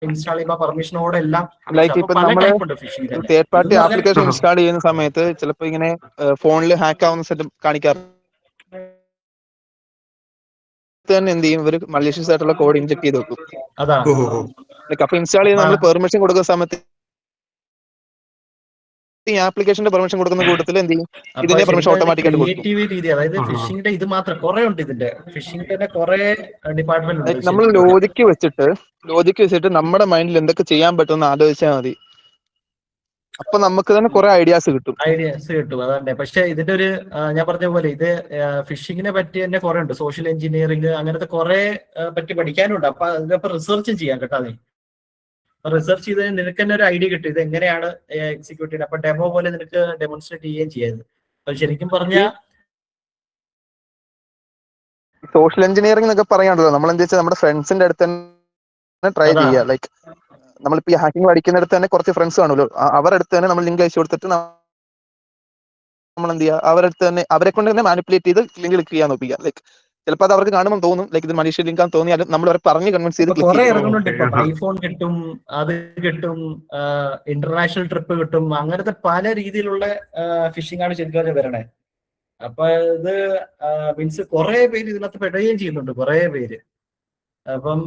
Install ചെയ്യുമ്പോൾ പെർമിഷനോടെ എല്ലാം like അപ്പൊ ഇപ്പൊ പല നമ്മള് ടൈപ്പ് ഉണ്ട് ഫിഷിംഗ് തന്നെ. തേർഡ് പാർട്ടി ഇതെന്ന് പറഞ്ഞാൽ ആപ്ലിക്കേഷൻ ഇൻസ്റ്റാൾ ചെയ്യുന്ന സമയത്ത് ചിലപ്പോ ഇങ്ങനെ ഫോണിൽ ഹാക്ക് ആവുന്ന സെറ്റ് കാണിക്കാറുണ്ട്. തന്നെ എന്ത് ചെയ്യും, ഇവർ മലീഷ്യസ് ആയിട്ടുള്ള കോഡ് ഇൻജെക്ട് ചെയ്ത് വെക്കും. അതാണ് ലൈക്ക് അപ്പൊ ഇൻസ്റ്റാൾ ചെയ്ത് നമ്മൾ പെർമിഷൻ കൊടുക്കുന്ന സമയത്ത് ഈ ആപ്ലിക്കേഷന്റെ പെർമിഷൻ കൊടുക്കുന്ന കൂട്ടത്തിൽ എന്ത് ചെയ്യും, ഇതിന്റെ പെർമിഷൻ ഓട്ടോമാറ്റിക് ആയിട്ട് കൊടുക്കും. ക്രിയേറ്റീവ് രീതി, അതായത് ഫിഷിംഗിന്റെ ഇത് മാത്രം കുറെ ഉണ്ട്. ഇതിന്റെ ഫിഷിംഗ് തന്നെ കുറെ ഡിപ്പാർട്ട്മെന്റ് ഉണ്ട്. നമ്മൾ ലോജിക്ക് വെച്ചിട്ട് നമ്മുടെ മൈൻഡിൽ എന്തൊക്കെ ചെയ്യാൻ പറ്റുമെന്ന് ആലോചിച്ചാൽ മതി. അപ്പൊ നമുക്ക് തന്നെ കുറെ ഐഡിയാസ് കിട്ടും. അതന്നെ. പക്ഷെ ഇതിന്റെ ഒരു ഞാൻ പറഞ്ഞ പോലെ ഇത് ഫിഷിങ്ങിനെ പറ്റി തന്നെ കുറെ ഉണ്ട്. സോഷ്യൽ എഞ്ചിനീയറിംഗ് അങ്ങനത്തെ കുറെ പറ്റി പഠിക്കാനുണ്ട്. അപ്പൊ അതിനൊപ്പം റിസർച്ചും ചെയ്യാൻ കേട്ടോ. നീ റിസർച്ച് ചെയ്ത് നിനക്ക് തന്നെ ഒരു ഐഡിയ കിട്ടും ഇത് എങ്ങനെയാണ് എക്സിക്യൂട്ട് ചെയ്യുന്നത്. അപ്പൊ ഡെമോ പോലെ നിനക്ക് ഡെമോൺസ്ട്രേറ്റ് ചെയ്യുകയും ചെയ്യാത്. അപ്പൊ ശരിക്കും പറഞ്ഞാൽ സോഷ്യൽ എഞ്ചിനീയറിംഗ് എന്നൊക്കെ പറയാണ്ടല്ലോ, നമ്മൾ എന്താ വെച്ചാൽ നമ്മുടെ ഫ്രണ്ട്സിന്റെ അടുത്ത് തന്നെ ട്രൈ ചെയ്യുക. ലൈക്ക് നമ്മളിപ്പോ ഈ ഹാക്കിംഗ് പഠിക്കുന്നിടത്ത് തന്നെ കുറച്ച് ഫ്രണ്ട്സ് കാണുമല്ലോ, അവരുടെ അടുത്ത് തന്നെ നമ്മൾ ലിങ്ക് അയച്ചു കൊടുത്തിട്ട് നമ്മൾ എന്ത് ചെയ്യുക, അവരെ കൊണ്ട് തന്നെ മാനിപ്പുലേറ്റ് ചെയ്ത് ലിങ്ക് ക്ലിക്ക് ചെയ്യാൻ നോക്കുക. ലൈക്ക് ചിലപ്പോൾ അത് അവർക്ക് കാണുമ്പോൾ തോന്നും ലൈക്ക് ഇത് മനുഷ്യ ലിങ്ക് ആണെന്ന് തോന്നിയാലും നമ്മൾ അവരെ പറഞ്ഞ് കൺവിൻസ് ചെയ്ത് ക്ലിക്ക് ചെയ്യും. ഇറങ്ങുന്നുണ്ട്. ഇപ്പൊ ഐഫോൺ കിട്ടും, അത് കിട്ടും, ഇന്റർനാഷണൽ ട്രിപ്പ് കിട്ടും, അങ്ങനത്തെ പല രീതിയിലുള്ള ഫിഷിംഗ് ആണ് ശരിക്കും വരണേ. അപ്പൊ ഇത് മീൻസ് കുറെ പേര് ഇതിനകത്ത് പെടുകയും ചെയ്യുന്നുണ്ട്, കുറെ പേര്. അപ്പം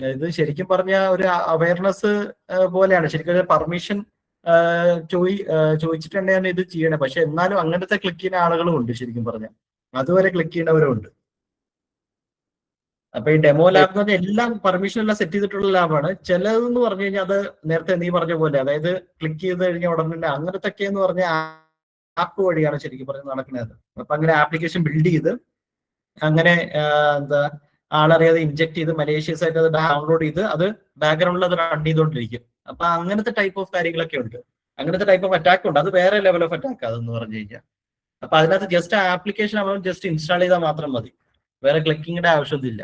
ഇത് ശരിക്കും പറഞ്ഞ ഒരു അവയർനെസ് പോലെയാണ്. ശരിക്കും പെർമിഷൻ ചോദിച്ചിട്ടുണ്ടെങ്കിൽ ഇത് ചെയ്യണേ. പക്ഷെ എന്നാലും അങ്ങനത്തെ ക്ലിക്ക് ചെയ്യുന്ന ആളുകളും ഉണ്ട് ശരിക്കും പറഞ്ഞാൽ, അതുവരെ ക്ലിക്ക് ചെയ്യുന്നവരും ഉണ്ട്. അപ്പൊ ഈ ഡെമോ ലാബ് എന്ന് പറഞ്ഞാൽ എല്ലാം പെർമിഷൻ എല്ലാം സെറ്റ് ചെയ്തിട്ടുള്ള ലാബാണ്. ചിലതെന്ന് പറഞ്ഞു കഴിഞ്ഞാൽ അത് നേരത്തെ നീ പറഞ്ഞ പോലെ, അതായത് ക്ലിക്ക് ചെയ്ത് കഴിഞ്ഞാൽ ഉടനെ തന്നെ അങ്ങനത്തെ ഒക്കെ എന്ന് പറഞ്ഞാൽ ആപ്പ് വഴിയാണ് ശരിക്കും പറഞ്ഞ് നടക്കുന്നത്. അപ്പൊ അങ്ങനെ ആപ്ലിക്കേഷൻ ബിൽഡ് ചെയ്ത് അങ്ങനെ എന്താ ആളറിയാതെ ഇൻജെക്ട് ചെയ്ത് മലേഷ്യസ് ആയിട്ട് അത് ഡൗൺലോഡ് ചെയ്ത് അത് ബാക്ക്ഗ്രൗണ്ടിൽ അത് റൺ ചെയ്തുകൊണ്ടിരിക്കും. അപ്പൊ അങ്ങനത്തെ ടൈപ്പ് ഓഫ് കാര്യങ്ങളൊക്കെ ഉണ്ട്. അങ്ങനത്തെ ടൈപ്പ് ഓഫ് അറ്റാക്ക് ഉണ്ട്. അത് വേറെ ലെവൽ ഓഫ് അറ്റാക്ക് അതെന്ന് പറഞ്ഞു കഴിഞ്ഞാൽ. അപ്പൊ അതിനകത്ത് ജസ്റ്റ് ആപ്ലിക്കേഷൻ നമ്മൾ ജസ്റ്റ് ഇൻസ്റ്റാൾ ചെയ്താൽ മാത്രം മതി, വേറെ ക്ലിക്കിങ്ങിന്റെ ആവശ്യമൊന്നുമില്ല.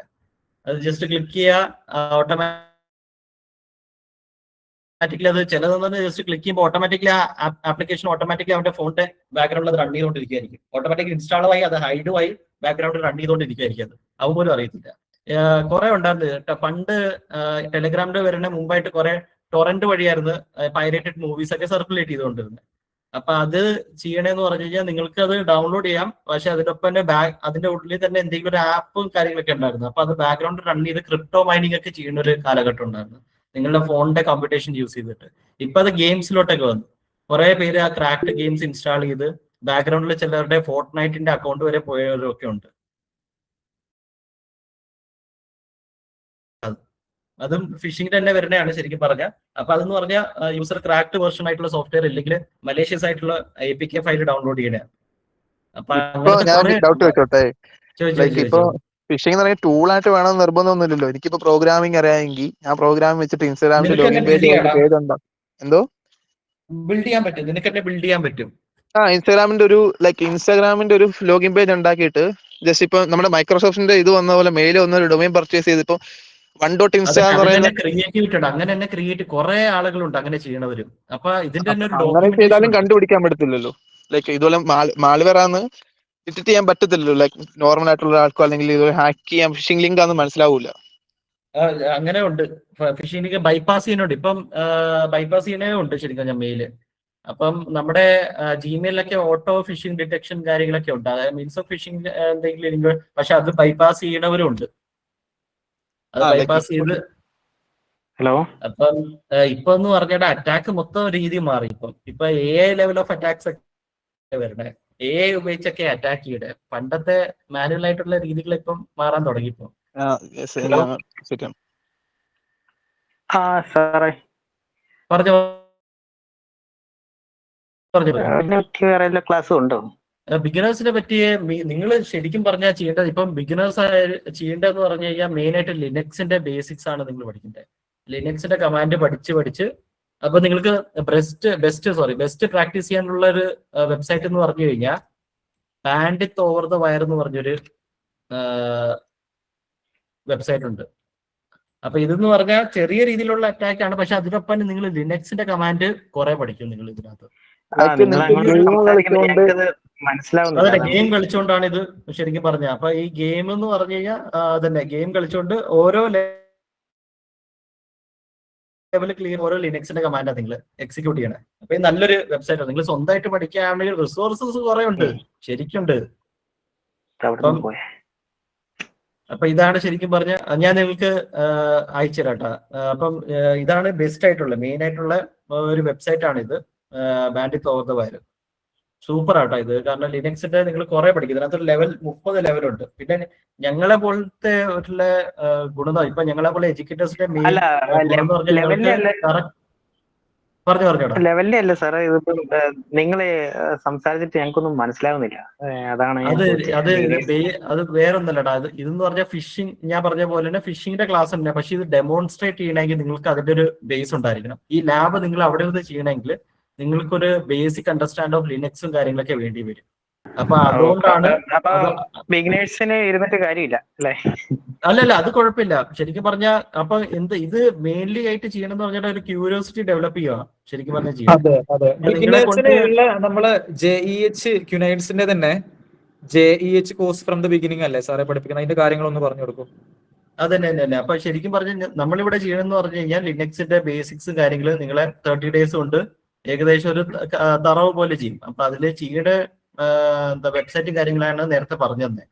അത് ജസ്റ്റ് ക്ലിക്ക് ചെയ്യുക, ഓട്ടോമാറ്റിക്കലി അത് ചിലതെന്ന് ജസ്റ്റ് ക്ലിക്ക് ചെയ്യുമ്പോൾ ഓട്ടോമാറ്റിക്കലി ആപ്ലിക്കേഷൻ ഓട്ടോമാറ്റിക്കലി അവന്റെ ഫോണിന്റെ ബാക്ക്ഗ്രൗണ്ടിൽ അത് റൺ ചെയ്തുകൊണ്ടിരിക്കുകയായിരിക്കും. ഓട്ടോമാറ്റിക് ഇൻസ്റ്റാളും ആയി, അത് ഹൈഡും ആയി, ബാക്ക്ഗ്രൗണ്ടിൽ റൺ ചെയ്തുകൊണ്ടിരിക്കുകയായിരിക്കും. അത് പോലും അറിയത്തില്ല. കുറെ ഉണ്ടായിരുന്നു പണ്ട് ടെലിഗ്രാമിന്റെ വരുന്ന മുമ്പായിട്ട് കുറെ ടൊറന്റ് വഴിയായിരുന്നു പൈറേറ്റഡ് മൂവീസ് ഒക്കെ സർക്കുലേറ്റ് ചെയ്തുകൊണ്ടിരുന്നത്. അപ്പൊ അത് ചെയ്യണേന്ന് പറഞ്ഞു കഴിഞ്ഞാൽ നിങ്ങൾക്ക് അത് ഡൗൺലോഡ് ചെയ്യാം, പക്ഷെ അതിനൊപ്പം തന്നെ അതിന്റെ ഉള്ളിൽ തന്നെ എന്തെങ്കിലും ഒരു ആപ്പും കാര്യങ്ങളൊക്കെ ഉണ്ടായിരുന്നു. അപ്പൊ അത് ബാക്ക്ഗ്രൗണ്ട് റൺ ചെയ്ത് ക്രിപ്റ്റോ മൈനിങ് ഒക്കെ ചെയ്യുന്ന ഒരു കാലഘട്ടം ഉണ്ടായിരുന്നു നിങ്ങളുടെ ഫോണിന്റെ കമ്പ്യൂട്ടേഷൻ യൂസ് ചെയ്തിട്ട്. ഇപ്പൊ അത് ഗെയിംസിലോട്ടൊക്കെ വന്നു. കുറെ പേര് ആ ക്രാക്ട് ഗെയിംസ് ഇൻസ്റ്റാൾ ചെയ്ത് ബാക്ക്ഗ്രൗണ്ടിൽ ചിലരുടെ ഫോർട്ട്നൈറ്റിന്റെ അക്കൗണ്ട് വരെ പോയവരൊക്കെ ഉണ്ട്. അതും ഫിഷിംഗ് തന്നെ വരുന്നതാണ് ശരിക്കും പറഞ്ഞാൽ. അപ്പൊ അതെന്ന് പറഞ്ഞാൽ യൂസർ ക്രാക്ട് വേർഷൻ ആയിട്ടുള്ള സോഫ്റ്റ്വെയർ ഇല്ലെങ്കിൽ മലേഷ്യസ് ആയിട്ടുള്ള APK ഫയൽ ഡൗൺലോഡ് ചെയ്യണേ. അപ്പൊ ഡൗട്ട് വെച്ചോട്ടെ, ലൈക്ക് ഇപ്പൊ ഫിഷിംഗ് എന്ന് പറയുന്ന ടൂൾ ആയിട്ട് വേണമെന്ന് നിർബന്ധമൊന്നുമില്ലല്ലോ. എനിക്കിപ്പോ പ്രോഗ്രാമിംഗ് അറിയാമെങ്കിൽ ഞാൻ പ്രോഗ്രാം വെച്ചിട്ട് ഇൻസ്റ്റാഗ്രാമിന്റെ ലോഗിൻ പേജ് ഉണ്ടോ എന്തോ ബിൽഡ് ചെയ്യാൻ പറ്റും, നിനക്ക് തന്നെ ബിൽഡ് ചെയ്യാൻ പറ്റും. ഇൻസ്റ്റാഗ്രാമിന്റെ ഒരു ലോഗിൻ പേജ് ഉണ്ടാക്കിയിട്ട് ജസ്റ്റ് ഇപ്പൊ നമ്മുടെ മൈക്രോസോഫ്റ്റിന്റെ ഇത് വന്ന പോലെ മെയിൽ വന്ന ഒരു ഡൊമൈൻ പർച്ചേസ് ചെയ്തിപ്പോ ക്രിയേറ്റിവിറ്റി ഉണ്ട്. അങ്ങനെ തന്നെ ക്രിയേറ്റ് കുറെ ആളുകളുണ്ട് അങ്ങനെ ചെയ്യണവരും. അപ്പൊ ഇതിന്റെ തന്നെ അങ്ങനെ ചെയ്താലും കണ്ടുപിടിക്കാൻ പറ്റത്തില്ലല്ലോ. ലൈക്ക് ഇതുപോലെ മാൽവെയർ ആണ് ഡിറ്റക്ട് ചെയ്യാൻ പറ്റത്തില്ലല്ലോ. ലൈക്ക് നോർമൽ ആയിട്ടുള്ള ആൾക്കോ അല്ലെങ്കിൽ ഇതുപോലെ ഹാക്ക് ചെയ്യാൻ ഫിഷിംഗ് ലിങ്ക് ആണെന്ന് മനസ്സിലാവൂല. അങ്ങനെ ഉണ്ട്. ഫിഷിംഗ് ബൈപ്പാസ് ചെയ്യുന്നുണ്ട്. ഇപ്പം ബൈപ്പാസ് ചെയ്യണേ ഉണ്ട് ശരിക്കും ഞാൻ മെയില്. അപ്പം നമ്മുടെ ജിമെയിലൊക്കെ ഓട്ടോ ഫിഷിംഗ് ഡിറ്റക്ഷൻ കാര്യങ്ങളൊക്കെ ഉണ്ട്. അതായത് മീൻസ് ഓഫ് ഫിഷിംഗ് എന്തെങ്കിലും ലിങ്ക്, പക്ഷെ അത് ബൈപ്പാസ് ചെയ്യണവരും ഉണ്ട്. അത് ബൈപ്പാസ് ചെയ്ത് അപ്പം ഇപ്പൊ എന്ന് പറഞ്ഞാൽ അറ്റാക്ക് മൊത്തം രീതി മാറി. ഇപ്പൊ AI ലെവൽ ഓഫ് അറ്റാക്സ് ഒക്കെ വരണേ. AI ഉപയോഗിച്ചൊക്കെ അറ്റാക്ക് ചെയ്യണേ. പണ്ടത്തെ മാനുവൽ ആയിട്ടുള്ള രീതികൾ ഇപ്പം മാറാൻ തുടങ്ങി. ഇപ്പൊ പറഞ്ഞോ. ക്ലാസ് ഉണ്ടോ? ബിഗിനേഴ്സിനെ പറ്റി നിങ്ങൾ ശരിക്കും പറഞ്ഞാൽ ചെയ്യേണ്ടത്, ഇപ്പം ബിഗിനേഴ്സ് ചെയ്യേണ്ടതെന്ന് പറഞ്ഞു കഴിഞ്ഞാൽ മെയിൻ ആയിട്ട് ലിനക്സിന്റെ ബേസിക്സ് ആണ് നിങ്ങൾ പഠിക്കേണ്ടത്. ലിനക്സിന്റെ കമാൻഡ് പഠിച്ച് അപ്പൊ നിങ്ങൾക്ക് ബെസ്റ്റ് പ്രാക്ടീസ് ചെയ്യാനുള്ള ഒരു വെബ്സൈറ്റ് എന്ന് പറഞ്ഞു കഴിഞ്ഞാൽ ബാൻഡിത്ത് ഓവർ ദ വയർ എന്ന് പറഞ്ഞൊരു വെബ്സൈറ്റ് ഉണ്ട്. അപ്പൊ ഇതെന്ന് പറഞ്ഞാൽ ചെറിയ രീതിയിലുള്ള അറ്റാക്ക് ആണ്, പക്ഷെ അതിനൊപ്പം നിങ്ങൾ ലിനക്സിന്റെ കമാൻഡ് കുറെ പഠിക്കും നിങ്ങൾ ഇതിനകത്ത്. അതെ, ഗെയിം കളിച്ചുകൊണ്ടാണ് ഇത് ശരിക്കും പറഞ്ഞ. അപ്പൊ ഈ ഗെയിം എന്ന് പറഞ്ഞു കഴിഞ്ഞാൽ അതന്നെ ഗെയിം കളിച്ചുകൊണ്ട് ഓരോ ലെവൽ ക്ലിയർ ഓരോ ലിനക്സിന്റെ കമാൻഡാണ് നിങ്ങൾ എക്സിക്യൂട്ട് ചെയ്യണേ. അപ്പൊ ഇത് നല്ലൊരു വെബ്സൈറ്റ് ആണ്. നിങ്ങൾ സ്വന്തമായിട്ട് പഠിക്കുകയാണെങ്കിൽ റിസോഴ്സസ് കുറെ ഉണ്ട്, ശരിക്കുണ്ട്. അപ്പൊ ഇതാണ് ശരിക്കും പറഞ്ഞ ഞാൻ നിങ്ങൾക്ക് അയച്ചു തരാം കേട്ടോ. അപ്പം ഇതാണ് ബെസ്റ്റ് ആയിട്ടുള്ള മെയിൻ ആയിട്ടുള്ള ഒരു വെബ്സൈറ്റ് ആണ് ഇത്, ബാൻഡിത്ത് ഓവർ ദ വയർ. സൂപ്പർ ആട്ടോ ഇത്. കാരണം ലിനക്സിന്റെ നിങ്ങൾ കുറെ പഠിക്കും. ഇതിനകത്ത് ലെവൽ 30 ലെവലുണ്ട്. പിന്നെ ഞങ്ങളെ പോലത്തെ ഒരു ഗുണം, ഇപ്പൊ ഞങ്ങളെ പോലെ എഡ്യൂക്കേറ്റേഴ്സിന്റെ മെയിൻ പറഞ്ഞോടാ ലെവലിന്റെ അല്ല സാറേ, ഇതിപ്പോ നിങ്ങളെ സംസാരിച്ചിട്ട് ഞങ്ങൾക്കൊന്നും മനസ്സിലാവുന്നില്ല, അതാണ്. അത് വേറൊന്നല്ലടാ. ഇതെന്ന് പറഞ്ഞാൽ ഫിഷിംഗ്, ഞാൻ പറഞ്ഞ പോലെ തന്നെ ഫിഷിംഗിന്റെ ക്ലാസ് തന്നെ. പക്ഷെ ഇത് ഡെമോൺസ്ട്രേറ്റ് ചെയ്യണമെങ്കിൽ നിങ്ങൾക്ക് അതിന്റെ ഒരു ബേസ് ഉണ്ടായിരിക്കണം. ഈ ലാബ് നിങ്ങൾ അവിടെ നിന്ന് ചെയ്യണമെങ്കിൽ നിങ്ങൾക്കൊരു ബേസിക് അണ്ടർസ്റ്റാൻഡ് ഓഫ് ലിനക്സും കാര്യങ്ങളൊക്കെ വേണ്ടി വരും. അപ്പൊ അതുകൊണ്ടാണ് ബിഗിനേഴ്സിന് ഇരുന്നിട്ട് കാര്യമില്ല അല്ലേ? അല്ലല്ല, അത് കുഴപ്പമില്ല. ശരിക്കും പറഞ്ഞാൽ അപ്പൊ ഇത് മെയിൻലി ആയിട്ട് ചെയ്യണമെന്ന് പറഞ്ഞാൽ ഒരു ക്യൂരിയോസിറ്റി ഡെവലപ്പ് ചെയ്യുക ശരിക്കും പറഞ്ഞാൽ. അതെ, ബിഗിനേഴ്സിനുള്ള നമ്മള് JEH ക്യുനൈറ്റ്സിന്റെ തന്നെ JEH course from the beginning അല്ലേ സാറേ പഠിപ്പിക്കുന്നത്? അതിന്റെ കാര്യങ്ങളൊന്ന് പറഞ്ഞു കൊടുക്കും. അതന്നെ. അപ്പൊ ശരിക്കും പറഞ്ഞാൽ നമ്മളിവിടെ ചെയ്യണമെന്ന് പറഞ്ഞു കഴിഞ്ഞാൽ ലിനക്സിന്റെ ബേസിക്സ് കാര്യങ്ങൾ നിങ്ങളെ 30 days കൊണ്ട് ഏകദേശം ഒരു തറവ് പോലെ ചെയ്യും. അപ്പൊ അതില് ചെയ്യുടെ വെബ്സൈറ്റും കാര്യങ്ങളാണ് നേരത്തെ പറഞ്ഞു തന്നെ.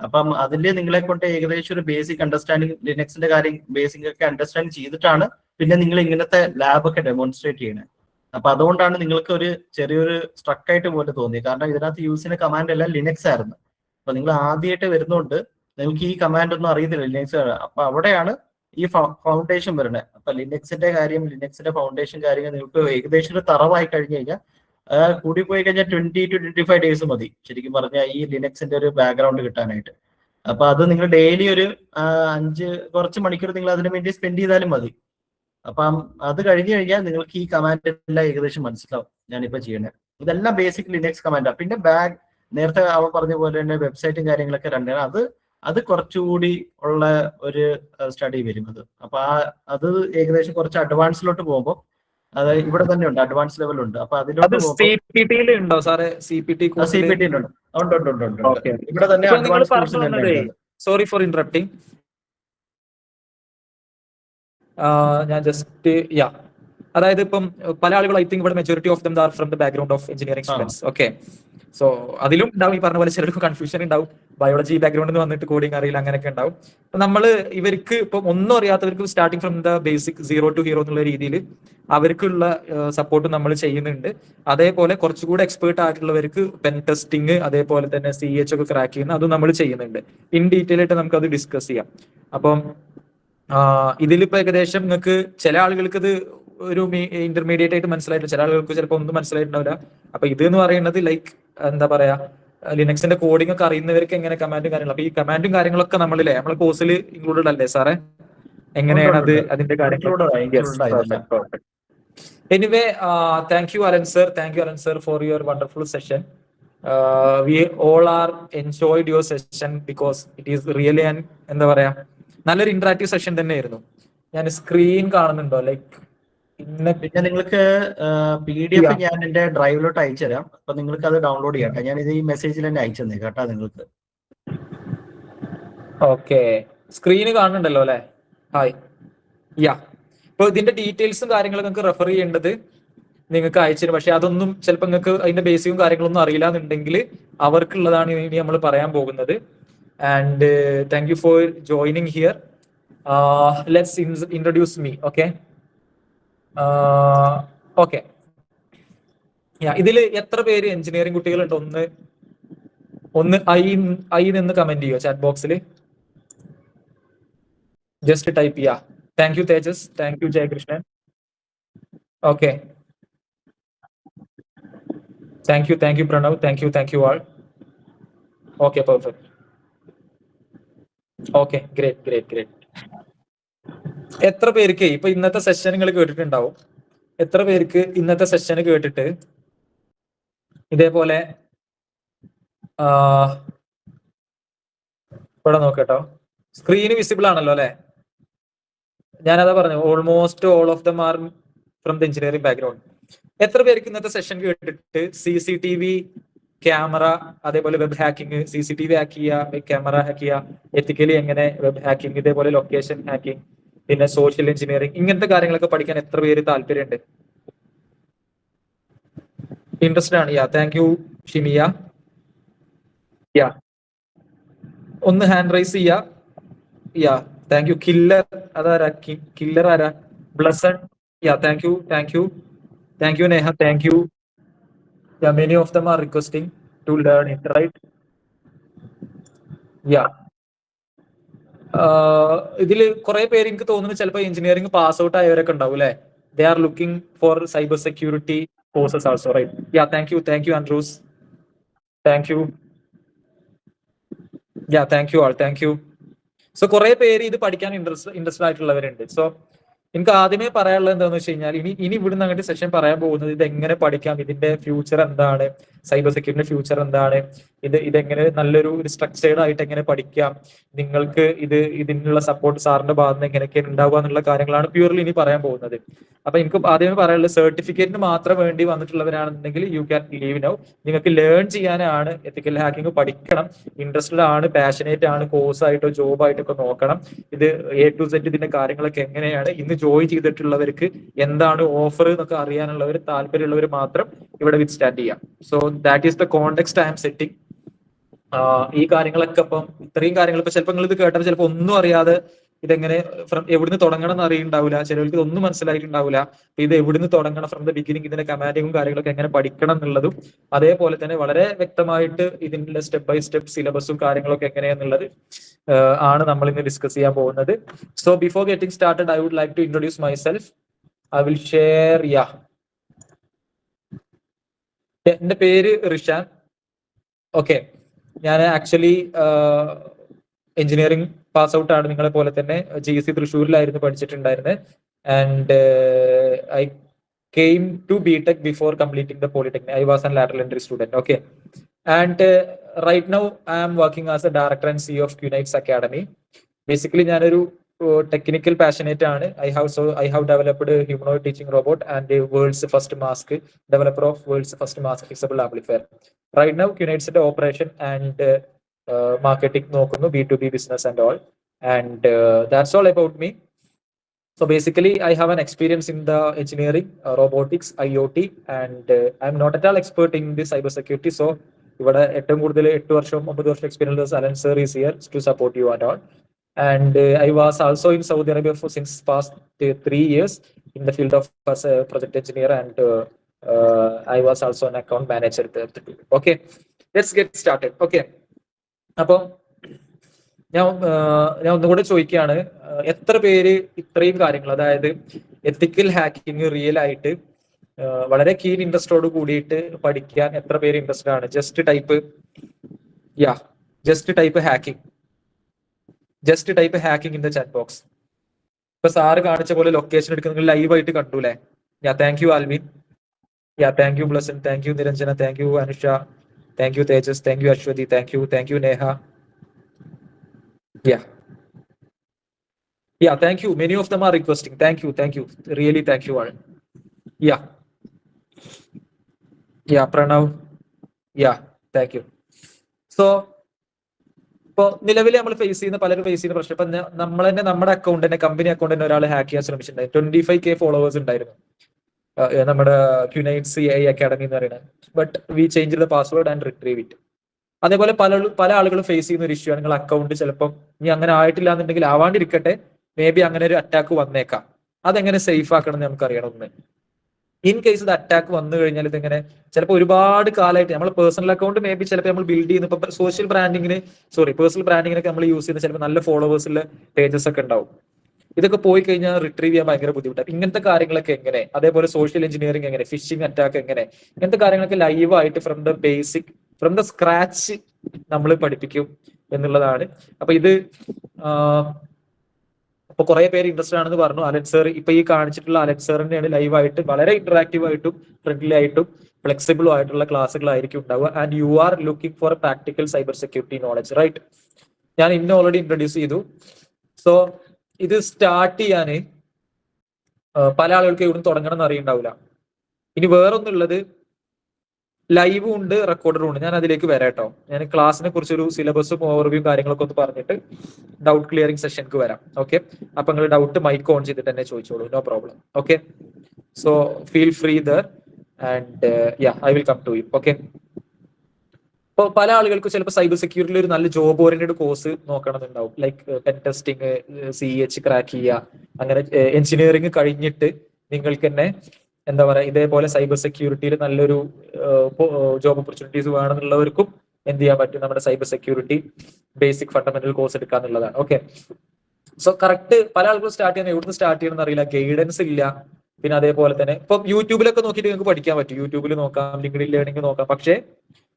അപ്പം അതിൽ നിങ്ങളെ കൊണ്ട് ഏകദേശം ഒരു ബേസിക് അണ്ടർസ്റ്റാൻഡിങ് ലിനക്സിന്റെ കാര്യം ബേസിക് ഒക്കെ അണ്ടർസ്റ്റാൻഡ് ചെയ്തിട്ടാണ് പിന്നെ നിങ്ങൾ ഇങ്ങനത്തെ ലാബൊക്കെ ഡെമോൺസ്ട്രേറ്റ് ചെയ്യണേ. അപ്പൊ അതുകൊണ്ടാണ് നിങ്ങൾക്ക് ഒരു ചെറിയൊരു സ്ട്രക്കായിട്ട് പോലെ തോന്നി. കാരണം ഇതിനകത്ത് യൂസ് ചെയ്യുന്ന കമാൻഡ് എല്ലാം ലിനക്സ് ആയിരുന്നു. അപ്പൊ നിങ്ങൾ ആദ്യമായിട്ട് വരുന്നോണ്ട് നിങ്ങൾക്ക് ഈ കമാൻഡ് ഒന്നും അറിയത്തില്ല ലിനക്സ്. അപ്പൊ അവിടെയാണ് ഈ ഫൗണ്ടേഷൻ വരുന്നത്. അപ്പൊ ലിനക്സിന്റെ ഫൗണ്ടേഷൻ കാര്യങ്ങൾ നിങ്ങൾക്ക് ഏകദേശം ഒരു തറവായി കഴിഞ്ഞു കഴിഞ്ഞാൽ കൂടി പോയി കഴിഞ്ഞാൽ 20 to 25 days മതി ശരിക്കും പറഞ്ഞാൽ ഈ ലിനക്സിന്റെ ഒരു ബാക്ക്ഗ്രൗണ്ട് കിട്ടാനായിട്ട്. അപ്പൊ അത് നിങ്ങൾ ഡെയിലി ഒരു കുറച്ച് മണിക്കൂർ നിങ്ങൾ അതിനു വേണ്ടി സ്പെൻഡ് ചെയ്താലും മതി. അപ്പം അത് കഴിഞ്ഞു കഴിഞ്ഞാൽ നിങ്ങൾക്ക് ഈ കമാൻഡ് എല്ലാം ഏകദേശം മനസ്സിലാവും ഞാനിപ്പോ ചെയ്യണേ. ഇതെല്ലാം ബേസിക് ലിനക്സ് കമാൻഡാണ്. പിന്നെ നേരത്തെ അവൻ പറഞ്ഞ പോലെ തന്നെ വെബ്സൈറ്റും കാര്യങ്ങളൊക്കെ രണ്ടാണ്. അത് കുറച്ചുകൂടി ഉള്ള ഒരു സ്റ്റഡി വരും അത്. അപ്പൊ അത് ഏകദേശം കുറച്ച് അഡ്വാൻസിലോട്ട് പോകുമ്പോൾ അത് ഇവിടെ തന്നെ ഉണ്ട്, അഡ്വാൻസ് ലെവൽ ഉണ്ട്. അപ്പൊ അതിലോട്ട് ഉണ്ടോ സാറേ? CPT ഉണ്ട്. ഇവിടെ തന്നെ അഡ്വാൻസ് കോഴ്സിലുണ്ട്. Sorry for interrupting. ഞാൻ ജസ്റ്റ് അതായത് ഇപ്പം പല ആളുകൾ ഐ തിങ്ക് ഇവിടെ majority of them are from the background of engineering students. Okay, so അതിലും ഉണ്ടാവും ഈ പറഞ്ഞ പോലെ ചിലർക്ക് കൺഫ്യൂഷൻ ഉണ്ടാവും. ബയോളജി ബാക്ക്ഗ്രൗണ്ടിൽ നിന്ന് വന്നിട്ട് കോഡിങ് അറിയില്ല, അങ്ങനെയൊക്കെ ഉണ്ടാവും. അപ്പൊ നമ്മള് ഇവർക്ക് ഇപ്പം ഒന്നും അറിയാത്തവർക്ക് starting from the basic 0 to hero എന്നുള്ള രീതിയിൽ അവർക്കുള്ള സപ്പോർട്ട് നമ്മൾ ചെയ്യുന്നുണ്ട്. അതേപോലെ കുറച്ചുകൂടെ എക്സ്പേർട്ട് ആയിട്ടുള്ളവർക്ക് പെൻ ടെസ്റ്റിംഗ്, അതേപോലെ തന്നെ CH ഒക്കെ ക്രാക്ക് ചെയ്യുന്ന അതും നമ്മൾ ചെയ്യുന്നുണ്ട്. ഇൻ ഡീറ്റെയിൽ ആയിട്ട് നമുക്ക് അത് ഡിസ്കസ് ചെയ്യാം. അപ്പം ഇതിലിപ്പോ ഏകദേശം നിങ്ങൾക്ക് ചില ആളുകൾക്ക് ഇത് ഒരു ഇന്റർമീഡിയറ്റ് ആയിട്ട് മനസ്സിലായിട്ട്, ചില ആളുകൾക്ക് ചിലപ്പോൾ ഒന്നും മനസ്സിലായിട്ടുണ്ടാവില്ല. അപ്പൊ ഇത് എന്ന് പറയുന്നത് ലൈക്ക് എന്താ പറയാ, ലിനക്സിന്റെ കോഡിംഗ് ഒക്കെ അറിയുന്നവർക്ക് എങ്ങനെ കമാൻഡും കാര്യങ്ങളും. അപ്പൊ ഈ കമാൻഡും കാര്യങ്ങളൊക്കെ നമ്മളില്ലേ നമ്മളെ കോഴ്സിൽ ഇൻക്ലൂഡഡ് അല്ലേ സാറേ? എങ്ങനെയാണ് അത് അതിന്റെ കാര്യങ്ങൾ? Anyway, thank you Alan sir for your wonderful session. We all are enjoyed your session because it is really എന്താ പറയാ നല്ലൊരു ഇന്ററാക്റ്റീവ് സെഷൻ തന്നെയായിരുന്നു. ഞാൻ സ്ക്രീൻ കാണുന്നുണ്ടോ? ലൈക്ക് പിന്നെ നിങ്ങൾക്ക് PDF ഞാൻ എന്റെ ഡ്രൈവിലോട്ട് അയച്ചു തരാം. അപ്പൊ നിങ്ങൾക്ക് അത് ഡൗൺലോഡ് ചെയ്യാം. ഞാൻ ഇത് ഈ മെസ്സേജിൽ തന്നെ അയച്ചു തന്നെ കേട്ടാ നിങ്ങൾക്ക്. ഓക്കെ, സ്ക്രീന് കാണുന്നുണ്ടല്ലോ അല്ലെ? ഹായ്. ഇപ്പൊ ഇതിന്റെ ഡീറ്റെയിൽസും കാര്യങ്ങളും നിങ്ങൾക്ക് റെഫർ ചെയ്യേണ്ടത് നിങ്ങൾക്ക് അയച്ചു. പക്ഷെ അതൊന്നും ചിലപ്പോൾ നിങ്ങൾക്ക് അതിന്റെ ബേസിക്കും കാര്യങ്ങളൊന്നും അറിയില്ല എന്നുണ്ടെങ്കിൽ അവർക്കുള്ളതാണ് ഇനി നമ്മൾ പറയാൻ പോകുന്നത്. And thank you for joining here. Let's introduce me. Okay, ഇതിൽ എത്ര പേര് എഞ്ചിനീയറിംഗ് കുട്ടികളുണ്ട്? ഒന്ന് ഐ നിന്ന് കമന്റ് ചെയ്യോ ചാറ്റ് ബോക്സിൽ? ജസ്റ്റ് ടൈപ്പ് ചെയ്യാ. Thank you Tejas, thank U Jayakrishnan. Okay, thank U Pranav, thank you all. Okay, perfect. Okay, great. എത്ര പേർക്ക് ഇപ്പൊ ഇന്നത്തെ സെഷൻ നിങ്ങൾ കേട്ടിട്ടുണ്ടാവും? എത്ര പേർക്ക് ഇന്നത്തെ സെഷൻ കേട്ടിട്ട് ഇതേപോലെ ഇവിടെ നോക്കട്ടോ, സ്ക്രീന് വിസിബിൾ ആണല്ലോ അല്ലെ? ഞാനതാ പറഞ്ഞു, almost all of them are from the engineering background. എത്ര പേർക്ക് ഇന്നത്തെ സെഷൻ കേട്ടിട്ട് CCTV ക്യാമറ, അതേപോലെ വെബ് ഹാക്കിംഗ്, CCTV ഹാക്ക് ചെയ്യുക, ക്യാമറ ഹാക്ക് ചെയ്യുക, എത്തിക്കലി എങ്ങനെ വെബ് ഹാക്കിംഗ്, ഇതേപോലെ ലൊക്കേഷൻ ഹാക്കിംഗ്, പിന്നെ സോഷ്യൽ എഞ്ചിനീയറിംഗ്, ഇങ്ങനത്തെ കാര്യങ്ങളൊക്കെ പഠിക്കാൻ എത്ര പേര് താല്പര്യമുണ്ട്, ഇൻട്രസ്റ്റഡ് ആണ്? യാ, താങ്ക് യു ഷിമിയ. യാ, ഒന്ന് ഹാൻഡ് റൈസ് ചെയ്യാ. Yeah, thank you. കില്ലർ, അതാരാ കില്ലർ? ആരാ? Blesson. Yeah, thank you, thank you, thank you Neha, thank you. Yeah, many of them are requesting to learn it, right? Yeah, ഇതിൽ കുറെ പേര് എനിക്ക് തോന്നുന്നു ചിലപ്പോൾ എഞ്ചിനീയറിംഗ് പാസ് ഔട്ട് ആയവരൊക്കെ ഉണ്ടാവും അല്ലെ? They are looking for cyber security courses also, right? Ya, thank you Andrews, thank you. Ya, thank you all, thank you. So കുറെ പേര് ഇത് പഠിക്കാൻ ഇൻട്രസ്റ്റഡ് ആയിട്ടുള്ളവരുണ്ട്. സോ എനിക്ക് ആദ്യമേ പറയാനുള്ളത് എന്താണെന്ന് വെച്ച് കഴിഞ്ഞാൽ, ഇനി ഇവിടുന്ന് അങ്ങോട്ട് സെഷൻ പറയാൻ പോകുന്നത് ഇത് എങ്ങനെ പഠിക്കാം, ഇതിന്റെ ഫ്യൂച്ചർ എന്താണ്, സൈബർ സെക്യൂരിറ്റിയുടെ ഫ്യൂച്ചർ എന്താണ്, ഇതെങ്ങനെ നല്ലൊരു സ്ട്രക്ചേർഡ് ആയിട്ട് എങ്ങനെ പഠിക്കാം, നിങ്ങൾക്ക് ഇതിനുള്ള സപ്പോർട്ട് സാറിന്റെ ഭാഗത്ത് നിന്ന് എങ്ങനെയൊക്കെ ഉണ്ടാവുക എന്നുള്ള കാര്യങ്ങളാണ് പ്യൂർലി ഇനി പറയാൻ പോകുന്നത്. അപ്പൊ എനിക്ക് ആദ്യമേ പറയാനുള്ളത്, സർട്ടിഫിക്കറ്റിന് മാത്രം വേണ്ടി വന്നിട്ടുള്ളവരാണെന്നുണ്ടെങ്കിൽ യു ക്യാൻ ലീവ് നൗ. നിങ്ങൾക്ക് ലേൺ ചെയ്യാനാണ്, എത്തിക്കൽ ഹാക്കിംഗ് പഠിക്കണം, ഇൻട്രസ്റ്റഡ് ആണ്, പാഷനേറ്റ് ആണ്, കോഴ്സ് ആയിട്ടോ ജോബ് ആയിട്ടോ ഒക്കെ നോക്കണം. ഇത് A to Z ഇതിന്റെ കാര്യങ്ങളൊക്കെ എങ്ങനെയാണ്, ഇന്ന് ജോയിൻ ചെയ്തിട്ടുള്ളവർക്ക് എന്താണ് ഓഫർ എന്നൊക്കെ അറിയാനുള്ളവർ, താല്പര്യമുള്ളവർ മാത്രം ഇവിടെ വിത്ത് സ്റ്റാൻഡ് ചെയ്യാം. So that is the context I am setting. ഈ കാര്യങ്ങളൊക്കെ ഇപ്പം ഇത്രയും കാര്യങ്ങൾ ഇപ്പൊ ചിലപ്പോൾ നിങ്ങൾ ഇത് കേട്ടപ്പോൾ ചിലപ്പോൾ ഒന്നും അറിയാതെ ഇതെങ്ങനെ എവിടുന്ന് തുടങ്ങണം എന്ന് അറിയുണ്ടാവില്ല, ചിലർക്ക് ഇതൊന്നും മനസ്സിലായിട്ടുണ്ടാവില്ല. ഇത് എവിടുന്ന് തുടങ്ങണം ഫ്രം ദ ബിഗിനിങ്, ഇതിന്റെ കമാൻഡിങ്ങും കാര്യങ്ങളൊക്കെ എങ്ങനെ പഠിക്കണം എന്നുള്ളതും, അതേപോലെ തന്നെ വളരെ വ്യക്തമായിട്ട് ഇതിന്റെ സ്റ്റെപ്പ് ബൈ സ്റ്റെപ്പ് സിലബസും കാര്യങ്ങളൊക്കെ എങ്ങനെയാന്നുള്ളത് ആണ് നമ്മൾ ഇന്ന് ഡിസ്കസ് ചെയ്യാൻ പോകുന്നത്. So before getting started, I would like to introduce myself. I will share. Yeah, എന്റെ പേര് റിഷാൻ. ഓക്കെ, ഞാൻ ആക്ച്വലി എഞ്ചിനീയറിംഗ് പാസ് ഔട്ട് ആണ്, നിങ്ങളെ പോലെ തന്നെ GSC തൃശ്ശൂരിലായിരുന്നു പഠിച്ചിട്ടുണ്ടായിരുന്നത്. And I came to BTech before completing the Polytechnic. I was a lateral entry student. Okay, and right now I am working as a director and CEO of Qnites Academy. Basically, ഞാനൊരു technical passionate ആണ്. I have developed a humanoid teaching robot and a world's first mask, developer of world's first mask fixable amplifier. Right now Qnites ന്റെ operation and marketing നോക്കുന്നു, B2B business and all, and that's all about me. So basically I have an experience in the engineering, robotics, IoT, and I'm not at all expert in the cyber security. So ഇവിടെ ഏറ്റവും കൂടുതൽ 8 വർഷം 9 വർഷം experience Alan sir is here to support you and all. And I was also in Saudi Arabia for since past 3 years in the field of as a project engineer, and I was also an account manager there. Okay, let's get started. Okay, അപ്പം ഞാൻ ഒന്നുകൂടെ ചോദിക്കുകയാണ്, എത്ര പേര് ഇത്രയും കാര്യങ്ങൾ, അതായത് എത്തിക്കൽ hacking real ആയിട്ട് വളരെ കീൻ ഇൻട്രസ്റ്റോട് കൂടിയിട്ട് പഠിക്കാൻ എത്ര പേര് ഇൻട്രസ്റ്റഡ് ആണ്? Just type hacking in the chat box. ഇപ്പൊ സാറ് കാണിച്ച പോലെ ലൊക്കേഷൻ എടുക്കുന്ന ലൈവായിട്ട് കണ്ടൂലേ? Yeah, thank you Alvin. Yeah, thank you Blesson, thank you Niranjana, thank you Anusha, thank you Tejas, thank you Aswathy, thank you Neha. Yeah, thank you. Many of them are requesting. Thank you. Really, thank you all. Yeah, Pranav. Yeah, thank you. So, ഇപ്പൊ നിലവിൽ നമ്മൾ പലരും face ചെയ്യുന്ന പ്രശ്നം, ഇപ്പൊ നമ്മൾ തന്നെ നമ്മുടെ അക്കൗണ്ട് തന്നെ, കമ്പനി അക്കൗണ്ട് തന്നെ ഒരാൾ ഹാക്ക് ചെയ്യാൻ ശ്രമിച്ചിട്ടുണ്ടായി. 25K ഫോളോവേഴ്സ് ഉണ്ടായിരുന്നു നമ്മുടെ Qnites AI Academy എന്ന് പറയുന്നത്. But we change the password and retrieve it. അതേപോലെ പല ആളുകളും ഫേസ് ചെയ്യുന്ന ഒരു ഇഷ്യൂ ആണ്, നിങ്ങൾ അക്കൗണ്ട് ചിലപ്പം ഇനി അങ്ങനെ ആയിട്ടില്ല എന്നുണ്ടെങ്കിൽ ആവാണ്ടിരിക്കട്ടെ, മേ ബി അങ്ങനെ ഒരു അറ്റാക്ക് വന്നേക്കാം. അതെങ്ങനെ സേഫ് ആക്കണം എന്ന് നമുക്കറിയണം. ഒന്ന്, ഇൻ കേസ് ഇത് അറ്റാക്ക് വന്നു കഴിഞ്ഞാൽ ഇതെങ്ങനെ, ചിലപ്പോൾ ഒരുപാട് കാലമായിട്ട് നമ്മൾ പേഴ്സണൽ അക്കൗണ്ട് മേ ബി ചിലപ്പോൾ നമ്മൾ ബിൽഡ് ചെയ്യുന്ന, ഇപ്പൊ പേഴ്സണൽ ബ്രാൻഡിങ്ങിനൊക്കെ നമ്മൾ യൂസ് ചെയ്യുന്ന ചിലപ്പോൾ നല്ല ഫോളോവേഴ്സുള്ള പേജസ് ഒക്കെ ഉണ്ടാവും. ഇതൊക്കെ പോയി കഴിഞ്ഞാൽ റിട്രീവ് ചെയ്യാൻ ഭയങ്കര ബുദ്ധിമുട്ടാണ്. ഇങ്ങനത്തെ കാര്യങ്ങളൊക്കെ എങ്ങനെ, അതേപോലെ സോഷ്യൽ എഞ്ചിനീയറിംഗ് എങ്ങനെ, ഫിഷിംഗ് അറ്റാക്ക് എങ്ങനെ, ഇങ്ങനത്തെ കാര്യങ്ങളൊക്കെ ലൈവായിട്ട് ഫ്രം ദ സ്ക്രാച്ച് നമ്മൾ പഠിപ്പിക്കും എന്നുള്ളതാണ്. അപ്പൊ ഇത് ഇപ്പൊ കുറെ പേര് ഇൻട്രസ്റ്റഡ് ആണെന്ന് പറഞ്ഞു. അലൻ സർ, ഇപ്പൊ ഈ കാണിച്ചിട്ടുള്ള അലൻ സർ തന്നെയാണ് ലൈവായിട്ട് വളരെ ഇന്ററാക്റ്റീവ് ആയിട്ടും ഫ്രണ്ട്ലി ആയിട്ടും ഫ്ലെക്സിബിളും ആയിട്ടുള്ള ക്ലാസ്സുകളായിരിക്കും ഉണ്ടാവുക. And you are looking for practical cyber security knowledge, right? ഞാൻ ഇന്ന് ഓൾറെഡി ഇൻട്രൊഡ്യൂസ് ചെയ്തു. സോ ഇത് സ്റ്റാർട്ട് ചെയ്യാന് പല ആളുകൾക്ക് എവിടെ തുടങ്ങണം എന്ന് അറിയുണ്ടാവില്ല. ഇനി വേറൊന്നുള്ളത്, ലൈവും ഉണ്ട്, റെക്കോർഡറും ഉണ്ട്. ഞാൻ അതിലേക്ക് വരാം കേട്ടോ. ഞാൻ ക്ലാസ്സിനെ കുറിച്ചൊരു സിലബസും ഓവർവ്യൂ കാര്യങ്ങളൊക്കെ ഒന്ന് പറഞ്ഞിട്ട് ഡൗട്ട് ക്ലിയറിംഗ് സെഷൻക്ക് വരാം. ഓക്കെ, അപ്പൊ നിങ്ങൾ ഡൗട്ട് മൈക്ക് ഓൺ ചെയ്തിട്ട് തന്നെ ചോദിച്ചോളൂ, no problem. Okay, so feel free there and I will come to you. Okay, ഇപ്പോൾ പല ആളുകൾക്ക് ചിലപ്പോൾ സൈബർ സെക്യൂരിറ്റിയിൽ ഒരു നല്ല ജോബ് ഓറിയന്റഡ് കോഴ്സ് നോക്കണമെന്നുണ്ടാവും. Like pen testing, CH crack ചെയ്യുക, അങ്ങനെ എഞ്ചിനീയറിംഗ് കഴിഞ്ഞിട്ട് നിങ്ങൾക്ക് തന്നെ എന്താ പറയുക ഇതേപോലെ സൈബർ സെക്യൂരിറ്റിയിൽ നല്ലൊരു ജോബ് ഓപ്പർച്യൂണിറ്റീസ് വേണമെന്നുള്ളവർക്കും എന്ത് ചെയ്യാൻ പറ്റും, നമ്മുടെ cyber security basic fundamental course എടുക്കുക എന്നുള്ളതാണ്. ഓക്കെ, സോ കറക്റ്റ് പല ആളുകളും സ്റ്റാർട്ട് ചെയ്യുന്നത് എവിടുന്ന് സ്റ്റാർട്ട് ചെയ്യണമെന്ന് അറിയില്ല, ഗൈഡൻസ് ഇല്ല. പിന്നെ അതേപോലെ തന്നെ ഇപ്പം യൂട്യൂബിലൊക്കെ നോക്കിയിട്ട് നിങ്ങൾക്ക് പഠിക്കാൻ പറ്റും, യൂട്യൂബിൽ നോക്കാം, ലിങ്ക്ഡിൻ ലേണിംഗ് നോക്കാം. പക്ഷേ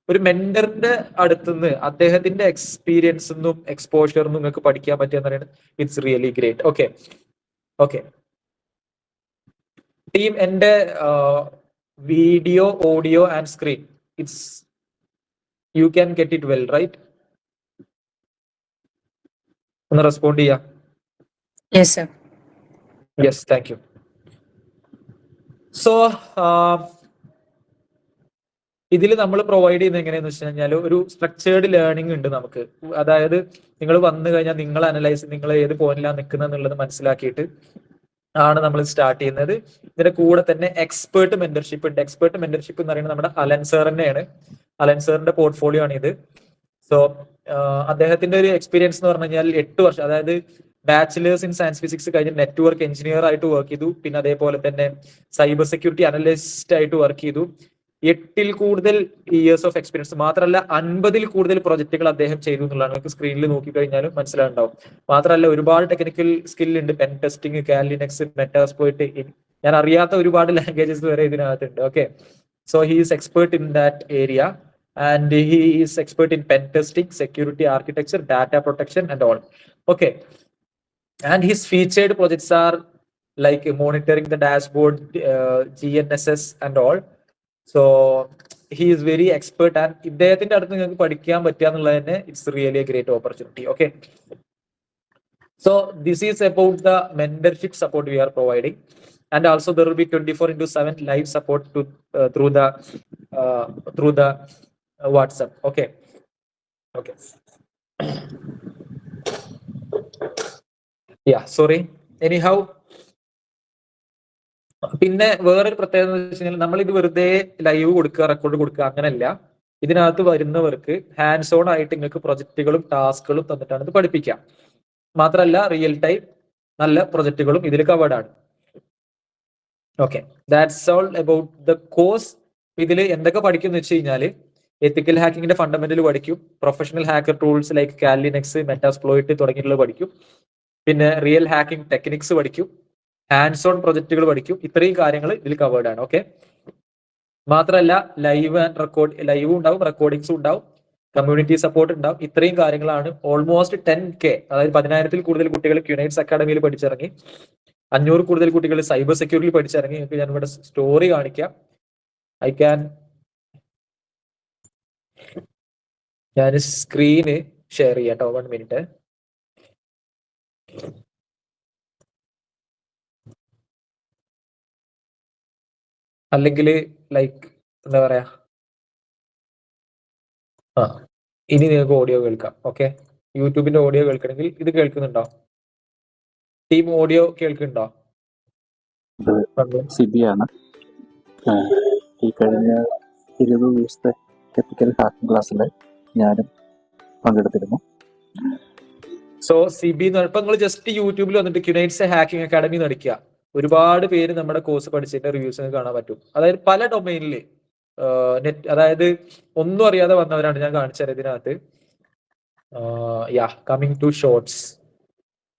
ഒരു മെന്ററിന്റെ അടുത്തുനിന്ന് അദ്ദേഹത്തിന്റെ എക്സ്പീരിയൻസ് നിന്നും എക്സ്പോഷറിനും നിങ്ങൾക്ക് പഠിക്കാൻ പറ്റുക എന്ന് പറയുന്നത് it's really great. Okay okay team, എന്റെ video, audio and screen it's you can get it well right? ഒന്ന് റെസ്പോണ്ട് ചെയ്യാം. Yes sir. Yes, thank you. So ഇതിൽ നമ്മൾ പ്രൊവൈഡ് ചെയ്യുന്നത് എങ്ങനെയാന്ന് വെച്ച് കഴിഞ്ഞാൽ ഒരു സ്ട്രക്ചേർഡ് ലേണിംഗ് ഉണ്ട് നമുക്ക്. അതായത് നിങ്ങൾ വന്നു കഴിഞ്ഞാൽ നിങ്ങൾ അനലൈസ്, നിങ്ങൾ ഏത് പോയിന്റിലാണ് നിൽക്കുന്നത് എന്നുള്ളത് മനസ്സിലാക്കിയിട്ട് ആണ് നമ്മൾ സ്റ്റാർട്ട് ചെയ്യുന്നത്. ഇതിന്റെ കൂടെ തന്നെ എക്സ്പേർട്ട് മെന്റർഷിപ്പ് ഉണ്ട്. എക്സ്പേർട്ട് മെന്റർഷിപ്പ് എന്ന് പറയുന്നത് നമ്മുടെ അലൻ സർ തന്നെയാണ്. അലൻ സാറിന്റെ പോർട്ട്ഫോളിയോ ആണ് ഇത്. സോ അദ്ദേഹത്തിന്റെ ഒരു എക്സ്പീരിയൻസ് എന്ന് പറഞ്ഞു കഴിഞ്ഞാൽ 8 വർഷം, അതായത് ബാച്ചിലേഴ്സ് ഇൻ സയൻസ് ഫിസിക്സ് കഴിഞ്ഞ് നെറ്റ്വർക്ക് എഞ്ചിനീയർ ആയിട്ട് വർക്ക് ചെയ്തു. പിന്നെ അതേപോലെ തന്നെ സൈബർ സെക്യൂരിറ്റി അനലിസ്റ്റ് ആയിട്ട് വർക്ക് ചെയ്തു. 8 കൂടുതൽ ഇയേഴ്സ് ഓഫ് എക്സ്പീരിയൻസ്, മാത്രമല്ല 50 കൂടുതൽ പ്രൊജക്ടുകൾ അദ്ദേഹം ചെയ്തു എന്നുള്ളതാണ്. നിങ്ങൾക്ക് സ്ക്രീനിൽ നോക്കിക്കഴിഞ്ഞാലും മനസ്സിലാണ്ടാവും. മാത്രമല്ല ഒരുപാട് ടെക്നിക്കൽ സ്കിൽ ഉണ്ട്. പെൻ ടെസ്റ്റിംഗ്, കാലിനെക്സ്, മെറ്റാസ്പ്ലോയിറ്റ്, ഞാൻ അറിയാത്ത ഒരുപാട് ലാംഗ്വേജസ് വരെ ഇതിനകത്തുണ്ട്. Okay, so he is expert in that area and he is expert in pen testing, security architecture, data protection and all. Okay, and his featured projects are like monitoring the dashboard, GNSS and all. So he is very expert and ഇദ്ദേഹത്തിന്റെ അടുത്ത് നിങ്ങൾക്ക് പഠിക്കാൻ പറ്റുക എന്നുള്ളത് തന്നെ it's really A great opportunity. Okay, so this is about the mentorship support we are providing, and also there will be 24/7 live support to through the WhatsApp. Okay yeah, sorry. Anyhow, പിന്നെ വേറൊരു പ്രത്യേകത എന്ന് വെച്ച് കഴിഞ്ഞാൽ നമ്മൾ ഇത് വെറുതെ live കൊടുക്കുക, റെക്കോർഡ് കൊടുക്കുക അങ്ങനെയല്ല. ഇതിനകത്ത് വരുന്നവർക്ക് ഹാൻഡ്സ് ഓൺ ആയിട്ട് നിങ്ങൾക്ക് പ്രൊജക്ടുകളും ടാസ്കുകളും തന്നിട്ടാണ് ഇത് പഠിപ്പിക്കുക. മാത്രമല്ല റിയൽ ടൈം നല്ല പ്രൊജക്ടുകളും ഇതിൽ കവേർഡ് ആണ്. Okay, that's all about the course. ഇതിൽ എന്തൊക്കെ പഠിക്കും എന്ന് വെച്ച് കഴിഞ്ഞാൽ എത്തിക്കൽ ഹാക്കിങ്ങിന്റെ ഫണ്ടമെന്റൽ പഠിക്കും, professional hacker tools like കാലിനെക്സ്, Metasploit തുടങ്ങിയിട്ടുള്ള പഠിക്കും. പിന്നെ റിയൽ ഹാക്കിംഗ് ടെക്നിക്സ് പഠിക്കും, ഹാൻഡ്സ് ഓൺ പ്രൊജക്ടുകൾ പഠിക്കും. ഇത്രയും കാര്യങ്ങൾ ഇതിൽ കവേർഡ് ആണ്. ഓക്കെ, മാത്രമല്ല ലൈവ് ആൻഡ് റെക്കോർഡ്, ലൈവും ഉണ്ടാവും, റെക്കോർഡിങ്സും ഉണ്ടാവും, കമ്മ്യൂണിറ്റി സപ്പോർട്ട് ഉണ്ടാവും. ഇത്രയും കാര്യങ്ങളാണ്. ഓൾമോസ്റ്റ് 10K, അതായത് 10,000 കൂടുതൽ കുട്ടികൾ ക്യുനൈറ്റ്സ് അക്കാഡമിയിൽ പഠിച്ചിറങ്ങി, 500 കൂടുതൽ കുട്ടികൾ സൈബർ സെക്യൂരിറ്റി പഠിച്ചിറങ്ങി. നിങ്ങൾക്ക് ഞാൻ ഇവിടെ സ്റ്റോറി കാണിക്കാം. ഞാൻ സ്ക്രീന് ഷെയർ ചെയ്യാം കേട്ടോ, 1 മിനിറ്റ്. അല്ലെങ്കിൽ ലൈക്ക് എന്താ പറയാ, ഇനി നിങ്ങൾക്ക് ഓഡിയോ കേൾക്കാം. ഓക്കെ, യൂട്യൂബിന്റെ ഓഡിയോ കേൾക്കണമെങ്കിൽ ഇത് കേൾക്കുന്നുണ്ടോ? ടീം ഓഡിയോ കേൾക്കുന്നുണ്ടോ? സിബിയാണ്. ഈ കഴിഞ്ഞ 20 ദിവസത്തെ എത്തിക്കൽ ഹാക്കിംഗ് ക്ലാസ്സിൽ ഞാനും പങ്കെടുത്തിരുന്നു. സോ സിബി ഇപ്പൊ നിങ്ങൾ ജസ്റ്റ് യൂട്യൂബിൽ വന്നിട്ട് ക്യുനൈറ്റ്സ് ഹാക്കിംഗ് അക്കാഡമി നടിക്കുക. ഒരുപാട് പേര് നമ്മുടെ കോഴ്സ് പഠിച്ചതിന്റെ റിവ്യൂസ് കാണാൻ പറ്റും. അതായത് പല ഡൊമൈനില് നെറ്റ്, അതായത് ഒന്നും അറിയാതെ വന്നവരാണ്. ഞാൻ കാണിച്ചത് ഇതിനകത്ത്. കമ്മിങ് ടു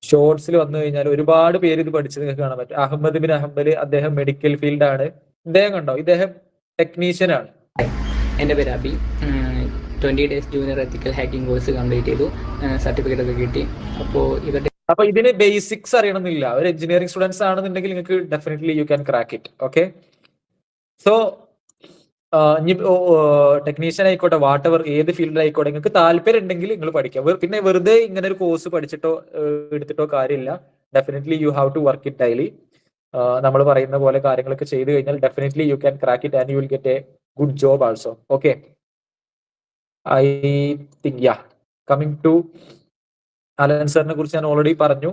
ഷോർട്സിൽ വന്നു കഴിഞ്ഞാൽ ഒരുപാട് പേര് ഇത് പഠിച്ചത് നിങ്ങൾക്ക് കാണാൻ പറ്റും. അഹമ്മദ് ബിൻ അഹമ്മദ്, അദ്ദേഹം മെഡിക്കൽ ഫീൽഡാണ്. ഇദ്ദേഹം കണ്ടോ, ഇദ്ദേഹം ടെക്നീഷ്യൻ ആണ്. എൻ്റെ പേര് Abi. 20 days junior ethical hacking course complete ചെയ്തു, സർട്ടിഫിക്കറ്റ് ഒക്കെ കിട്ടി. അപ്പൊ ഇതിന് ബേസിക്സ് അറിയണമെന്നില്ല. ഒരു എഞ്ചിനീയറിംഗ് സ്റ്റുഡൻസ് ആണെന്നുണ്ടെങ്കിൽ നിങ്ങൾക്ക് definitely you can crack it. Okay, so technician ആയിക്കോട്ടെ, വാട്ട് എവർ ഏത് ഫീൽഡിലായിക്കോട്ടെ, നിങ്ങൾക്ക് താല്പര്യം ഉണ്ടെങ്കിൽ നിങ്ങൾ പഠിക്കാം. പിന്നെ വെറുതെ ഇങ്ങനെ ഒരു കോഴ്സ് പഠിച്ചിട്ടോ എടുത്തിട്ടോ കാര്യമില്ല. Definitely you have to work it daily. നമ്മൾ പറയുന്ന പോലെ കാര്യങ്ങളൊക്കെ ചെയ്തു കഴിഞ്ഞാൽ definitely you can crack it and you will get a good job also. Okay, I think, yeah, coming to Alan സാറിനെ കുറിച്ച് ഞാൻ ഓൾറെഡി പറഞ്ഞു.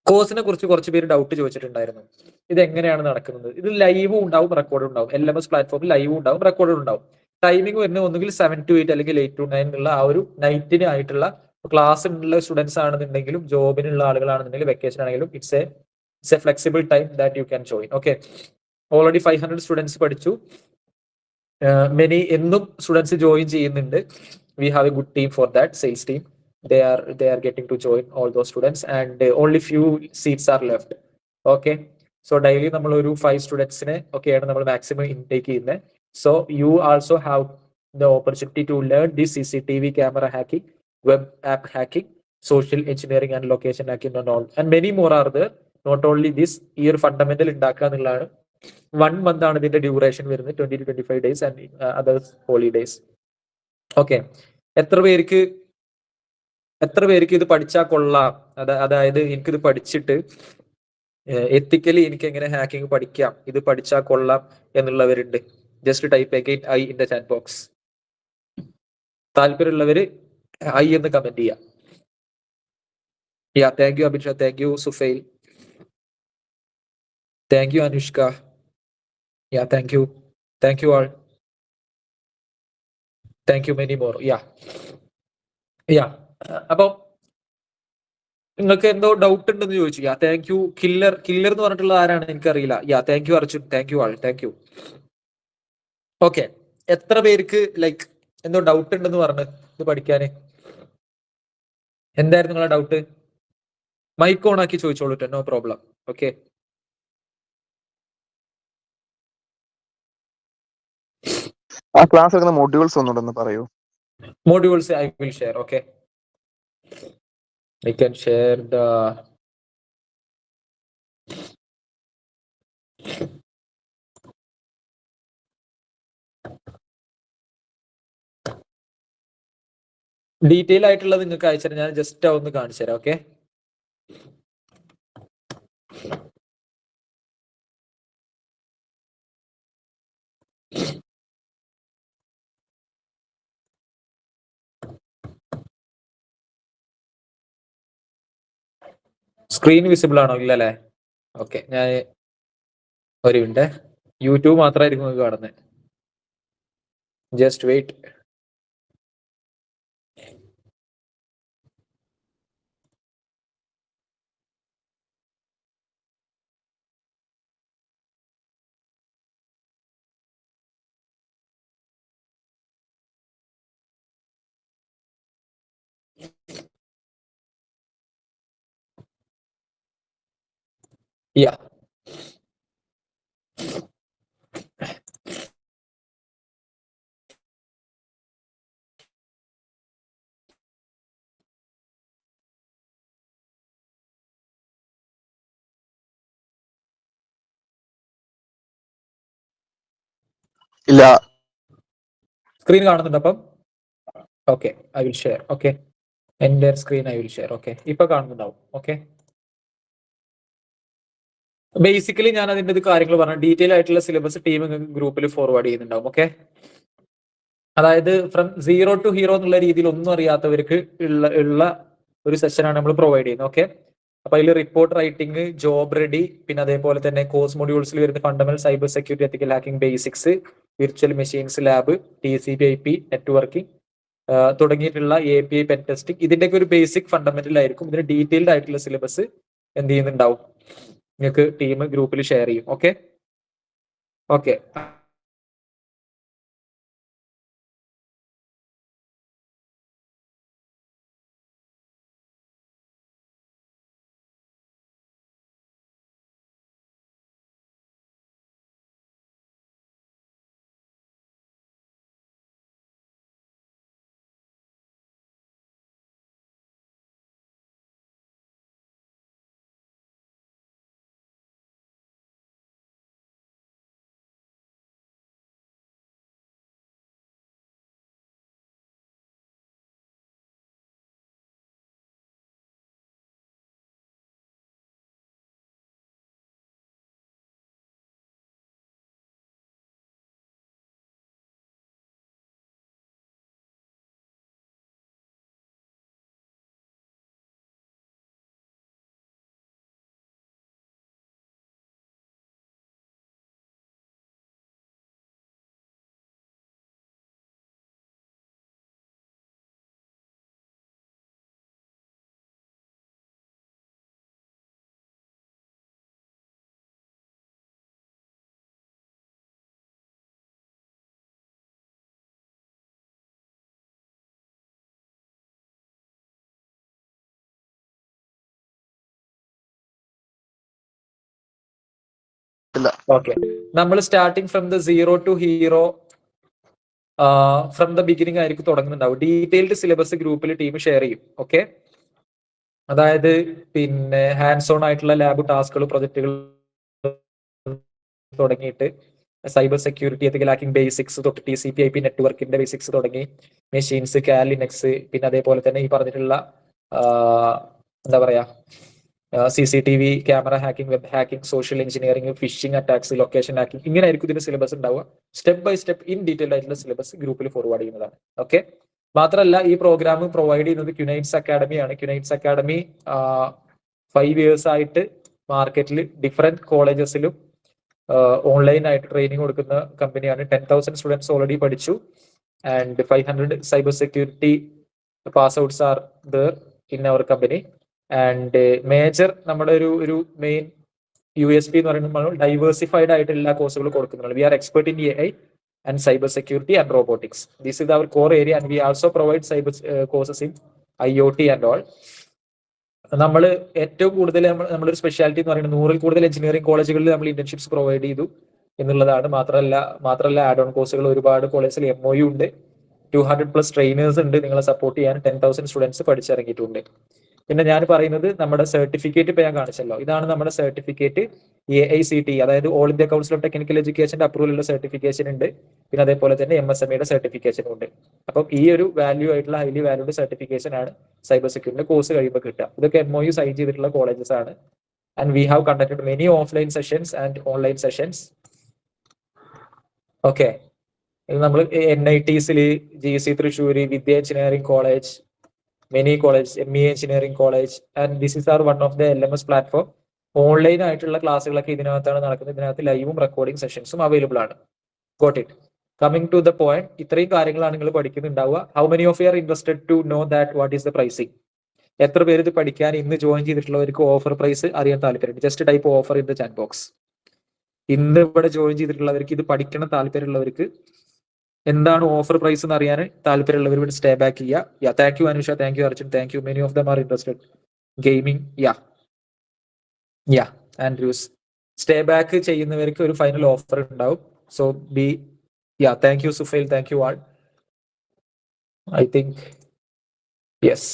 കോഴ്സിനെ കുറിച്ച് കുറച്ച് പേര് ഡൗട്ട് ചോദിച്ചിട്ടുണ്ടായിരുന്നു. ഇത് എങ്ങനെയാണ് നടക്കുന്നത്? ഇത് ലൈവും ഉണ്ടാവും, റെക്കോർഡും ഉണ്ടാവും. LMS പ്ലാറ്റ്ഫോമിൽ ലൈവും ഉണ്ടാവും, റെക്കോർഡും ഉണ്ടാവും. ടൈമിംഗ് വരുന്നത് ഒന്നുകിൽ 7 to 8 അല്ലെങ്കിൽ 8 to 9 എന്നുള്ള ആ ഒരു നൈറ്റിന് ആയിട്ടുള്ള ക്ലാസ്സിനുള്ള സ്റ്റുഡൻസ് ആണെന്നുണ്ടെങ്കിലും ജോബിനുള്ള ആളുകളാണെന്നുണ്ടെങ്കിലും വെക്കേഷൻ ആണെങ്കിലും it's A flexible time that you can join. Okay, already 500 students പഠിച്ചു. മെനി എന്നും സ്റ്റുഡൻസ് ജോയിൻ ചെയ്യുന്നുണ്ട്. We have A good team for that, sales team. They are getting to join all those students and only few seats are left. Okay, so daily നമ്മൾ ഒരു 5 സ്റ്റുഡൻസിനെ ഒക്കെയാണ് നമ്മൾ maximum intake ചെയ്യുന്നത്. So you also have the opportunity to learn this CCTV camera hacking, web app hacking, social engineering and location hacking and all, and many more are there. Not only this, ഈ ഒരു fundamental ഉണ്ടാക്കുക എന്നുള്ളതാണ്. 1 month ആണ് ഇതിന്റെ duration വരുന്നത്, 20 to 25 days and other holidays. Okay, എത്ര പേർക്ക് ഇത് പഠിച്ചാൽ കൊള്ളാം, അതായത് എനിക്കിത് പഠിച്ചിട്ട് എത്തിക്കലി എനിക്ക് എങ്ങനെ ഹാക്കിംഗ് പഠിക്കാം, ഇത് പഠിച്ചാൽ കൊള്ളാം എന്നുള്ളവരുണ്ട്? Just type again I in the chat box. താല്പര്യമുള്ളവര് ഐ എന്ന് കമന്റ് ചെയ്യാം. Yeah, thank you Abhisha, thank you Sufail, thank you Anushka. Yeah, thank you all, thank you many more. Yeah, അപ്പൊ നിങ്ങൾക്ക് എന്തോ ഡൗട്ട് ഉണ്ടെന്ന് ചോദിച്ചു. യാ, താങ്ക് യു. കില്ലർ എന്ന് പറഞ്ഞിട്ടുള്ള ആരാണ് എനിക്കറിയില്ല. Yeah, thank you Arjun, thank you all, thank you. Okay, എത്ര പേർക്ക് ലൈക്ക് എന്തോ ഡൗട്ട് ഉണ്ടെന്ന് പറഞ്ഞ് ഇത് പഠിക്കാന്? എന്തായിരുന്നു നിങ്ങളെ ഡൗട്ട്? മൈക്ക് ഓൺ ആക്കി ചോദിച്ചോളൂ, നോ പ്രോബ്ലം. ഓക്കെ, ആ ക്ലാസ് എടുക്കുന്ന മൊഡ്യൂൾസ് ഒന്നുകൂടെ പറയൂ. Modules I will share. Okay, I can share the detail ആയിട്ടുള്ളത് നിങ്ങൾക്ക് അയച്ചുതരാം. ഞാൻ ജസ്റ്റ് ഒന്ന് കാണിച്ചു തരാം. ഓക്കെ, സ്ക്രീൻ വിസിബിൾ ആണോ? ഇല്ല അല്ലേ? ഓക്കെ, ഞാൻ ഒരു മിനിറ്റ്, യൂട്യൂബ് മാത്രമായിരിക്കും നിങ്ങൾക്ക് കാണുന്നത്. Just wait. യാ, ഇല്ല, സ്ക്രീൻ കാണുന്നുണ്ട്. അപ്പം okay, I will share. Okay, എൻ്റെ screen I will share. Okay, ഇപ്പൊ കാണുന്നുണ്ടാവും. ഓക്കെ, ബേസിക്കലി ഞാൻ അതിന്റെ കാര്യങ്ങൾ പറഞ്ഞു. ഡീറ്റെയിൽ ആയിട്ടുള്ള സിലബസ് ടീം ഗ്രൂപ്പിൽ ഫോർവേഡ് ചെയ്യുന്നുണ്ടാവും. ഓക്കെ, അതായത് ഫ്രം 0 to ഹീറോ എന്നുള്ള രീതിയിൽ ഒന്നും അറിയാത്തവർക്ക് ഉള്ള ഒരു സെഷനാണ് നമ്മൾ പ്രൊവൈഡ് ചെയ്യുന്നത്. ഓക്കെ, അപ്പൊ അതിൽ റിപ്പോർട്ട് റൈറ്റിംഗ്, ജോബ് റെഡി, പിന്നെ അതേപോലെ തന്നെ കോഴ്സ് മൊഡ്യൂൾസിൽ വരുന്ന ഫണ്ടമെന്റൽ സൈബർ സെക്യൂരിറ്റി, എത്തിക്കൽ hacking basics, virtual machines lab, TCP/IP networking തുടങ്ങിയിട്ടുള്ള API പെൻ ടെസ്റ്റിംഗ്, ഇതിന്റെയൊക്കെ ഒരു ബേസിക് ഫണ്ടമെന്റൽ ആയിരിക്കും. ഇതിന് ഡീറ്റെയിൽഡ് ആയിട്ടുള്ള സിലബസ് എന്ത് ചെയ്യുന്നുണ്ടാവും, നിങ്ങൾക്ക് ടീം ഗ്രൂപ്പിൽ ഷെയർ ചെയ്യും. Okay, okay. ഓക്കെ, നമ്മൾ starting from the 0 to hero from the beginning ആയിരിക്കും തുടങ്ങുന്നുണ്ടാവും. ഡീറ്റെയിൽഡ് സിലബസ് ഗ്രൂപ്പിൽ ടീം ഷെയർ ചെയ്യും. ഓക്കെ, അതായത് പിന്നെ ഹാൻഡ്സ് ഓൺ ആയിട്ടുള്ള ലാബ് ടാസ്കുകൾ, പ്രൊജക്ടുകൾ തുടങ്ങിയിട്ട് സൈബർ സെക്യൂരിറ്റി, എത്തിക്കൽ ഹാക്കിംഗ് ബേസിക്സ് തൊട്ട് TCP/IP നെറ്റ്വർക്കിന്റെ ബേസിക്സ് തുടങ്ങി മെഷീൻസ്, ലിനക്സ്, പിന്നെ അതേപോലെ തന്നെ ഈ പറഞ്ഞിട്ടുള്ള എന്താ പറയാ CCTV camera hacking, web hacking, social engineering, phishing attacks, location hacking, ഇങ്ങനെ ആയിരിക്കും ഇതിന്റെ സിലബസ് ഉണ്ടാവുക. Step by step in detail ആയിട്ടുള്ള സിലബസ് ഗ്രൂപ്പിൽ ഫോർവേഡ് ചെയ്യുന്നതാണ്. ഓക്കെ, മാത്രമല്ല ഈ പ്രോഗ്രാം പ്രൊവൈഡ് ചെയ്യുന്നത് ക്യുനൈറ്റ്സ് അക്കാഡമിയാണ്. ക്യുനൈറ്റ്സ് അക്കാഡമി 5 years ആയിട്ട് മാർക്കറ്റിൽ ഡിഫറെന്റ് കോളേജസിലും ഓൺലൈൻ ആയിട്ട് ട്രെയിനിങ് കൊടുക്കുന്ന കമ്പനിയാണ്. 10,000 സ്റ്റുഡൻസ് ഓൾറെഡി പഠിച്ചു and 500 cyber security pass outs are there in our company. And major നമ്മുടെ ഒരു മെയിൻ USP എന്ന് പറയുന്നത് ഡൈവേഴ്സിഫൈഡ് ആയിട്ട് എല്ലാ കോഴ്സുകളും കൊടുക്കുന്നുണ്ട്. We are expert in AI and cyber security and robotics. This is our core area and we also provide cyber courses in IoT and all. നമ്മൾ ഏറ്റവും കൂടുതൽ നമ്മളൊരു സ്പെഷ്യാലിറ്റി എന്ന് പറയുന്നത് 100-ൽ കൂടുതൽ എഞ്ചിനീയറിംഗ് കോളേജുകളിൽ നമ്മൾ ഇന്റേൺഷിപ്സ് പ്രൊവൈഡ് ചെയ്തു എന്നുള്ളതാണ്. മാത്രമല്ല ആഡ് ഓൺ കോഴ്സുകൾ ഒരുപാട് കോളേജിൽ MOU ഉണ്ട്. 200+ ട്രെയിനേഴ്സ് ഉണ്ട് നിങ്ങളെ സപ്പോർട്ട് ചെയ്യാൻ. 10,000 സ്റ്റുഡൻസ് പഠിച്ചിറങ്ങിയിട്ടുണ്ട്. പിന്നെ ഞാൻ പറയുന്നത് നമ്മുടെ സർട്ടിഫിക്കറ്റ് ഇപ്പൊ ഞാൻ കാണിച്ചല്ലോ, ഇതാണ് നമ്മുടെ സർട്ടിഫിക്കറ്റ്. AICTE, അതായത് all India council of technical എഡ്യൂക്കേഷന്റെ അപ്രൂവലുള്ള സർട്ടിഫിക്കേഷൻ ഉണ്ട്. പിന്നെ അതേപോലെ തന്നെ MSMEയുടെ സർട്ടിഫിക്കേഷനും ഉണ്ട്. അപ്പം ഈ ഒരു വാല്യൂ ആയിട്ടുള്ള ഹൈലി വാല്യൂഡ് സർട്ടിഫിക്കേഷൻ ആണ് സൈബർ സെക്യൂരിറ്റി കോഴ്സ് കഴിയുമ്പോൾ കിട്ടുക. ഇതൊക്കെ MOU സൈൻ ചെയ്തിട്ടുള്ള കോളേജസ് ആണ്. And we have conducted many offline sessions and online sessions. Okay, ഇത് നമ്മൾ NITസിൽ, GC Thrissur, Vidya engineering college, many college, MEA engineering college, and this is our one of the LMS platform. Online ആയിട്ടുള്ള ക്ലാസ്സുകളൊക്കെ ഇതിനകത്താണ് നടക്കുന്നത്. ഇതിനകത്ത് ലൈവും റെക്കോർഡിംഗ് സെഷൻസും അവൈലബിൾ ആണ്. Got it. Coming to the point, ഇത്രയും കാര്യങ്ങളാണ് നിങ്ങൾ പഠിക്കുന്നുണ്ടാവുക. How many of you are interested to know that what is the pricing? എത്ര പേര് ഇത് പഠിക്കാൻ ഇന്ന് ജോയിൻ ചെയ്തിട്ടുള്ളവർക്ക് ഓഫർ പ്രൈസ് അറിയാൻ താല്പര്യമുണ്ട്? Just type offer in the chat box. ഇന്ന് ഇവിടെ ജോയിൻ ചെയ്തിട്ടുള്ളവർക്ക്, ഇത് പഠിക്കണം താല്പര്യമുള്ളവർക്ക് എന്താണ് ഓഫർ പ്രൈസ് എന്ന് അറിയാൻ താല്പര്യമുള്ളവർ ഇവിടെ സ്റ്റേ ബാക്ക് ചെയ്യുക. Thank you Anusha, thank you Arjun, thank you. Many of them are interested gaming. Andrews, stay back ചെയ്യുന്നവർക്ക് ഒരു ഫൈനൽ ഓഫർ ഉണ്ടാവും. So be thank you Sufail, thank you all. I think yes.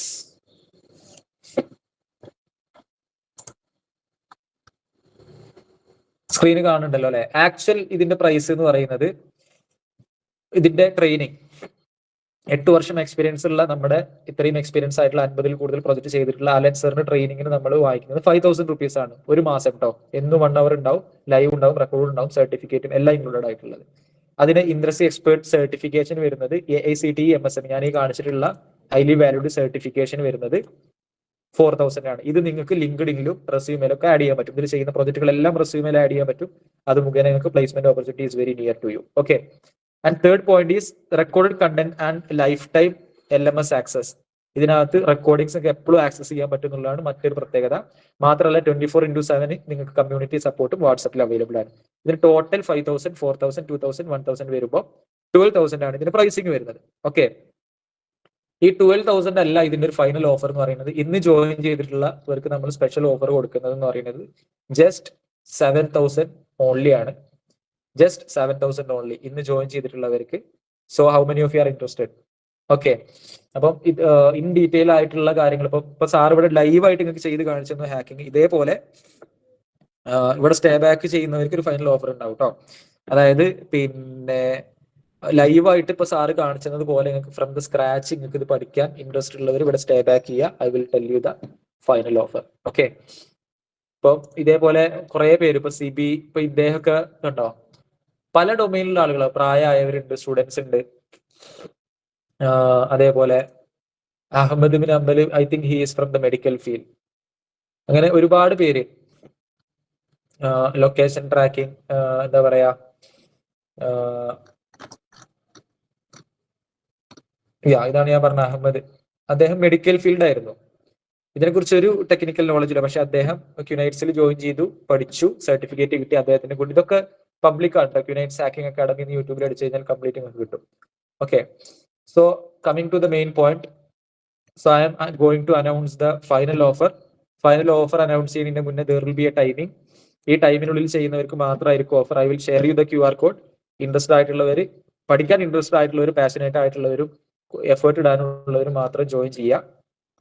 സ്ക്രീന് കാണുന്നുണ്ടല്ലോ അല്ലെ? ആക്ച്വൽ ഇതിന്റെ പ്രൈസ് എന്ന് പറയുന്നത്, ഇതിന്റെ ട്രെയിനിങ് 8 വർഷം എക്സ്പീരിയൻസ് ഉള്ള നമ്മുടെ ഇത്രയും എക്സ്പീരിയൻസ് ആയിട്ടുള്ള 50-ൽ കൂടുതൽ പ്രൊജക്ട് ചെയ്തിട്ടുള്ള അലൻ സാറിന്റെ ട്രെയിനിങ്ങിന് നമ്മൾ വാങ്ങിക്കുന്നത് 5,000 rupees ആണ് ഒരു മാസം കേട്ടോ. എന്നും 1 hour ഉണ്ടാവും, ലൈവ് ഉണ്ടാവും, റെക്കോർഡ് ഉണ്ടാവും, സർട്ടിഫിക്കറ്റും എല്ലാം ഇൻക്ലൂഡഡ് ആയിട്ടുള്ളത്. അതിന് ഇൻഡസ്ട്രി എക്സ്പേർട്ട് സർട്ടിഫിക്കേഷൻ വരുന്നത് AICTE MSME, ഞാൻ ഈ കാണിച്ചിട്ടുള്ള ഹൈലി വാല്യൂഡ് സർട്ടിഫിക്കേഷൻ വരുന്നത് 4,000 ആണ്. ഇത് നിങ്ങൾക്ക് ലിങ്ക്ഡിനിലും റെസ്യൂമേലൊക്കെ ആഡ് ചെയ്യാൻ പറ്റും. ഇതിൽ ചെയ്യുന്ന പ്രൊജക്ടുകളെല്ലാം റെസ്യൂമേൽ ആഡ് ചെയ്യാൻ പറ്റും. അത് മുഖേന നിങ്ങൾക്ക് placement opportunity is very near to you. Okay, and third point is recorded content and life time LMS access. ഇതിനകത്ത് റെക്കോർഡിംഗ്സ് ഒക്കെ എപ്പോഴും ആക്സസ് ചെയ്യാൻ പറ്റും എന്നുള്ളതാണ് മറ്റൊരു പ്രത്യേകത. മാത്രമല്ല 24/7 നിങ്ങൾക്ക് കമ്മ്യൂണിറ്റി സപ്പോർട്ടും വാട്സാപ്പിൽ അവൈലബിൾ ആണ്. ഇതിന് ടോട്ടൽ 5,000, 4,000, 2,000, 1,000 വരുമ്പോൾ 12,000 ആണ് ഇതിന്റെ പ്രൈസിങ് വരുന്നത്. ഓക്കെ, ഈ 12,000 അല്ല ഇതിന്റെ ഒരു ഫൈനൽ ഓഫർ എന്ന് പറയുന്നത്. ഇന്ന് ജോയിൻ ചെയ്തിട്ടുള്ളവർക്ക് നമ്മൾ സ്പെഷ്യൽ ഓഫർ കൊടുക്കുന്നത് എന്ന് പറയുന്നത് ജസ്റ്റ് 7,000 ഓൺലി ആണ്. ജസ്റ്റ് 7,000 ഓൺലി ഇന്ന് ജോയിൻ ചെയ്തിട്ടുള്ളവർക്ക്. So how many of you are interested? Okay, അപ്പം ഇൻ ഡീറ്റെയിൽ ആയിട്ടുള്ള കാര്യങ്ങൾ ഇപ്പൊ സാർ ഇവിടെ ലൈവ് ആയിട്ട് നിങ്ങൾക്ക് ചെയ്ത് കാണിച്ചു ഹാക്കിംഗ്. ഇതേപോലെ ഇവിടെ സ്റ്റേ ബാക്ക് ചെയ്യുന്നവർക്ക് ഒരു ഫൈനൽ ഓഫർ ഉണ്ടാവും കേട്ടോ. അതായത് പിന്നെ ലൈവായിട്ട് ഇപ്പൊ സാറ് കാണിച്ചത് പോലെ നിങ്ങൾക്ക് ഫ്രം ദ സ്ക്രാച്ച് നിങ്ങൾക്ക് ഇത് പഠിക്കാൻ ഇൻട്രസ്റ്റ് ഉള്ളവർ ഇവിടെ സ്റ്റേ ബാക്ക് ചെയ്യുക. I will tell you the final offer. Okay, ഇപ്പൊ ഇതേപോലെ കുറെ പേര് ഇപ്പൊ CB ഇപ്പൊ ഇദ്ദേഹമൊക്കെ കണ്ടോ, പല ഡൊമൈനിലുള്ള ആളുകൾ, പ്രായമായവരുണ്ട്, സ്റ്റുഡൻസ് ഉണ്ട്. അതേപോലെ Ahmed bin Ambal, I think he is from the medical field. അങ്ങനെ ഒരുപാട് പേര് ലൊക്കേഷൻ ട്രാക്കിംഗ്, എന്താ പറയാ, ഇതാണ് ഞാൻ പറഞ്ഞ അഹമ്മദ്. അദ്ദേഹം മെഡിക്കൽ ഫീൽഡ് ആയിരുന്നു. ഇതിനെക്കുറിച്ച് ഒരു ടെക്നിക്കൽ നോളജ് ഇല്ല, പക്ഷെ അദ്ദേഹം ക്യുനൈറ്റ്സിൽ ജോയിൻ ചെയ്തു, പഠിച്ചു, സർട്ടിഫിക്കറ്റ് കിട്ടി അദ്ദേഹത്തിന് കൊണ്ട്. ഇതൊക്കെ പബ്ലിക് ആണ്. ക്യുനൈറ്റ്സ് ഹാക്കിംഗ് അക്കാഡമി എന്ന് യൂട്യൂബിൽ അടിച്ചു കഴിഞ്ഞാൽ കംപ്ലീറ്റ് നിങ്ങൾക്ക് കിട്ടും. Okay, so coming to the main point. So I'm going to announce the final offer. Final offer announce ചെയ്യുന്നതിന് മുന്നേ there will be a timing. ഈ ടൈമിനുള്ളിൽ ചെയ്യുന്നവർക്ക് മാത്രമായിരിക്കും offer. I will share you the QR code. Interested ആയിട്ടുള്ളവർ, പഠിക്കാൻ interested ആയിട്ടുള്ളവരും passionate ആയിട്ടുള്ളവരും എഫേർട്ട് ഇടാനുള്ളവരും മാത്രം ജോയിൻ ചെയ്യുക.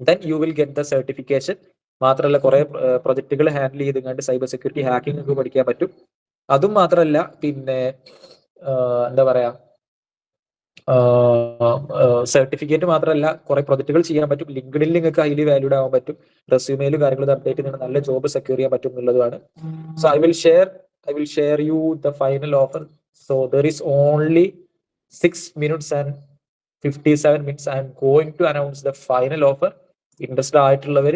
Then you will get the certification. മാത്രമല്ല കുറെ പ്രൊജക്ടുകൾ ഹാൻഡിൽ ചെയ്തുകൊണ്ട് സൈബർ സെക്യൂരിറ്റി ഹാക്കിംഗ് ഒക്കെ പഠിക്കാൻ പറ്റും. അതും മാത്രമല്ല പിന്നെ എന്താ പറയാ, സർട്ടിഫിക്കറ്റ് മാത്രമല്ല കുറെ പ്രൊജക്ടുകൾ ചെയ്യാൻ പറ്റും. ലിങ്ക്ഡിനിൽ നിങ്ങൾക്ക് ഹൈലി വാല്യൂഡ് ആവാൻ പറ്റും. റെസ്യൂമേലും കാര്യങ്ങളും അപ്ഡേറ്റ് ചെയ്ത് നല്ല ജോബ് സെക്യൂർ ചെയ്യാൻ പറ്റും എന്നുള്ളതാണ്. So I will share you the final offer. So there is only 6 minutes and 57 minutes. I am going to announce the final offer. Interested ആയിട്ടുള്ളവർ